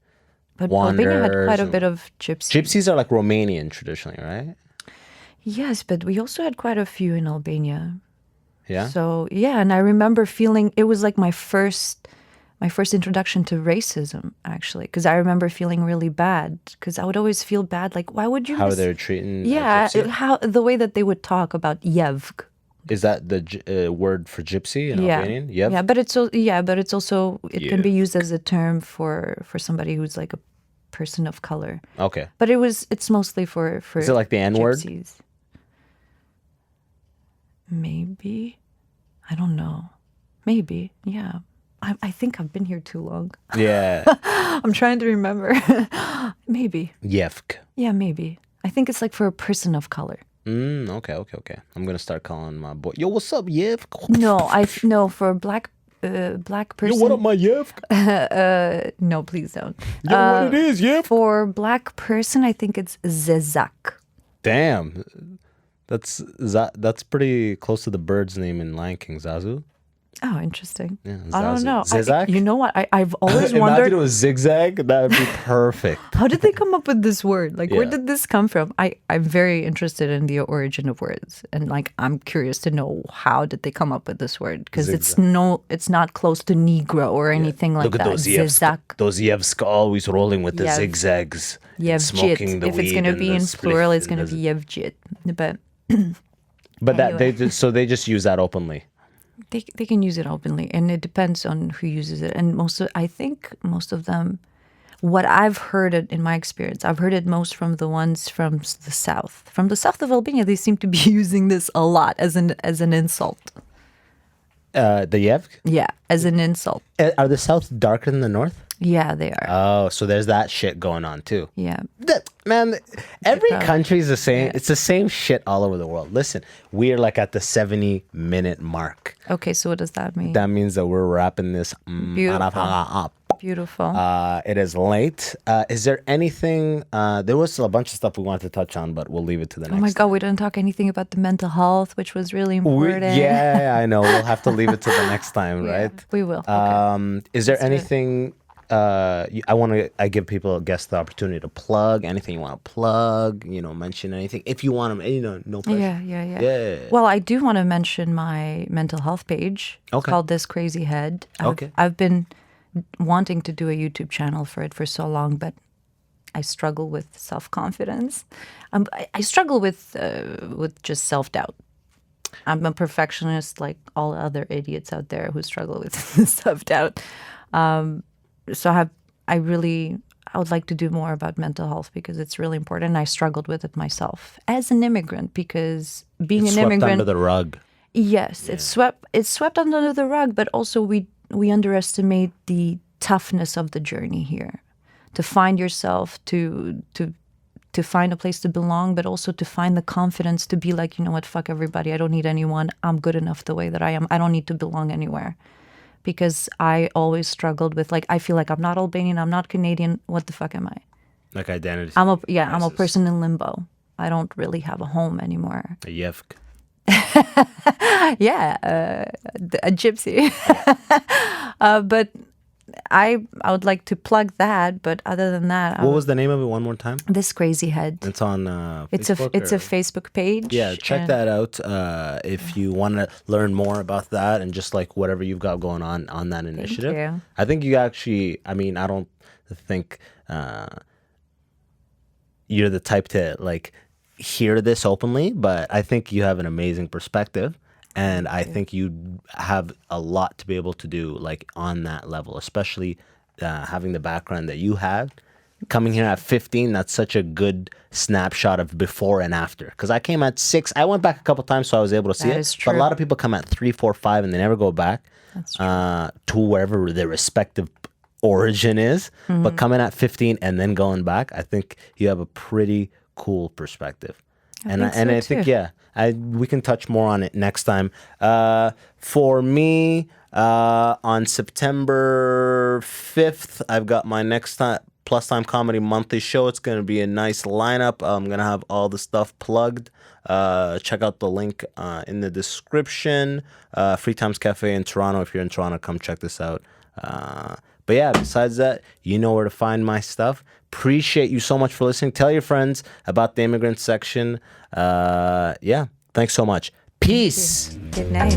But wanderers. Albania had quite a bit of gypsies. Gypsies are like Romanian traditionally, right? Yes, but we also had quite a few in Albania. Yeah? So, yeah, and I remember feeling, it was like my first introduction to racism, actually, because I remember feeling really bad, because I would always feel bad, like, why would you... How they're treating Yeah, gypsy? the way that they would talk about Jevg. Is that the word for gypsy in Albanian? Yep. Yeah, but it's also it can be used as a term for somebody who's like a person of color. Okay. But it's mostly for Is it like the N-word? gypsies. Maybe. I don't know. Maybe. Yeah. I think I've been here too long. Yeah. I'm trying to remember. Maybe. Yevk. Yeah, maybe. I think it's like for a person of color. Okay. I'm gonna start calling my boy. Yo, what's up, Yevk? No, for a black person. Yo, what up, my Yevk? No, please don't. Yo, what it is, Yevk? For black person, I think it's zezak. Damn. That's pretty close to the bird's name in Lion King, Zazu. Oh, interesting. Yeah, I don't know. Zigzag? You know what? I've always Imagine wondered. it was zigzag. That would be perfect. How did they come up with this word? Like, where Yeah. did this come from? I'm very interested in the origin of words. And, like, I'm curious to know how did they come up with this word? Because it's not close to Negro or anything like Look that. at those Zizak. Those Yevsk always rolling with the Yev. zigzags. Yevjit. Smoking the If it's weed going to and be the in spliff plural, it's and going to the- be Yevjit. But that Anyway. they just use that openly. They can use it openly, and it depends on who uses it. And I think most of them, what I've heard it in my experience, I've heard it most from the ones from the south. From the south of Albania, they seem to be using this a lot as an insult. The Yevk? Yeah, as an insult. Are the South darker than the North? Yeah, they are. Oh, so there's that shit going on too. Yeah. Man, every probably- country is the same. yeah. It's the same shit all over the world. Listen, we're like at the 70-minute mark. Okay, so what does that mean? That means that we're wrapping this Beautiful. up. Beautiful. It is late. Is there anything? There was a bunch of stuff we wanted to touch on, but we'll leave it to the next. Oh my God, we didn't talk anything about the mental health, which was really important. Yeah, I know. We'll have to leave it to the next time, Yeah, right? we will. Okay. Is there Let's do it. anything? I give people, guests, the opportunity to plug anything you want to plug. Mention anything if you want to. No pressure. Yeah. Yeah. Well, I do want to mention my mental health page. It's Okay. called This Crazy Head. Okay. I've been wanting to do a YouTube channel for it for so long, but I struggle with self-confidence. I struggle with just self-doubt. I'm a perfectionist like all other idiots out there who struggle with self-doubt. So I would like to do more about mental health because it's really important. And I struggled with it myself as an immigrant because being It's an swept immigrant, under the rug. yes, it's swept under the rug. But also we underestimate the toughness of the journey here, to find yourself, to find a place to belong, but also to find the confidence to be like, you know what, fuck everybody. I don't need anyone. I'm good enough the way that I am. I don't need to belong anywhere. Because I always struggled with, like, I feel like I'm not Albanian, I'm not Canadian. What the fuck am I? Like identity. I'm a person in limbo. I don't really have a home anymore. A Yevk. Yeah, a gypsy. But I would like to plug that. But other than that, What was the name of it one more time? This Crazy Head. It's on It's Facebook. a or- Facebook page. Yeah, check and- that out if you want to learn more about that and just like whatever you've got going on that initiative. you. I think you actually, I don't think you're the type to like hear this openly, but I think you have an amazing perspective. And I think you have a lot to be able to do like on that level, especially having the background that you have. Coming here at 15, that's such a good snapshot of before and after. Because I came at 6. I went back a couple times, so I was able to see That it. is But a true. lot of people come at 3, 4, 5, and they never go back That's to wherever their respective origin is. But coming at 15 and then going back, I think you have a pretty cool perspective. I think too. we can touch more on it next time. For me, on September 5th, I've got my next Plus Time Comedy monthly show. It's going to be a nice lineup. I'm going to have all the stuff plugged. Check out the link in the description. Free Times Cafe in Toronto. If you're in Toronto, come check this out. But yeah, besides that, you know where to find my stuff. Appreciate you so much for listening. Tell your friends about the immigrant section. Yeah, thanks so much. Peace. Good night.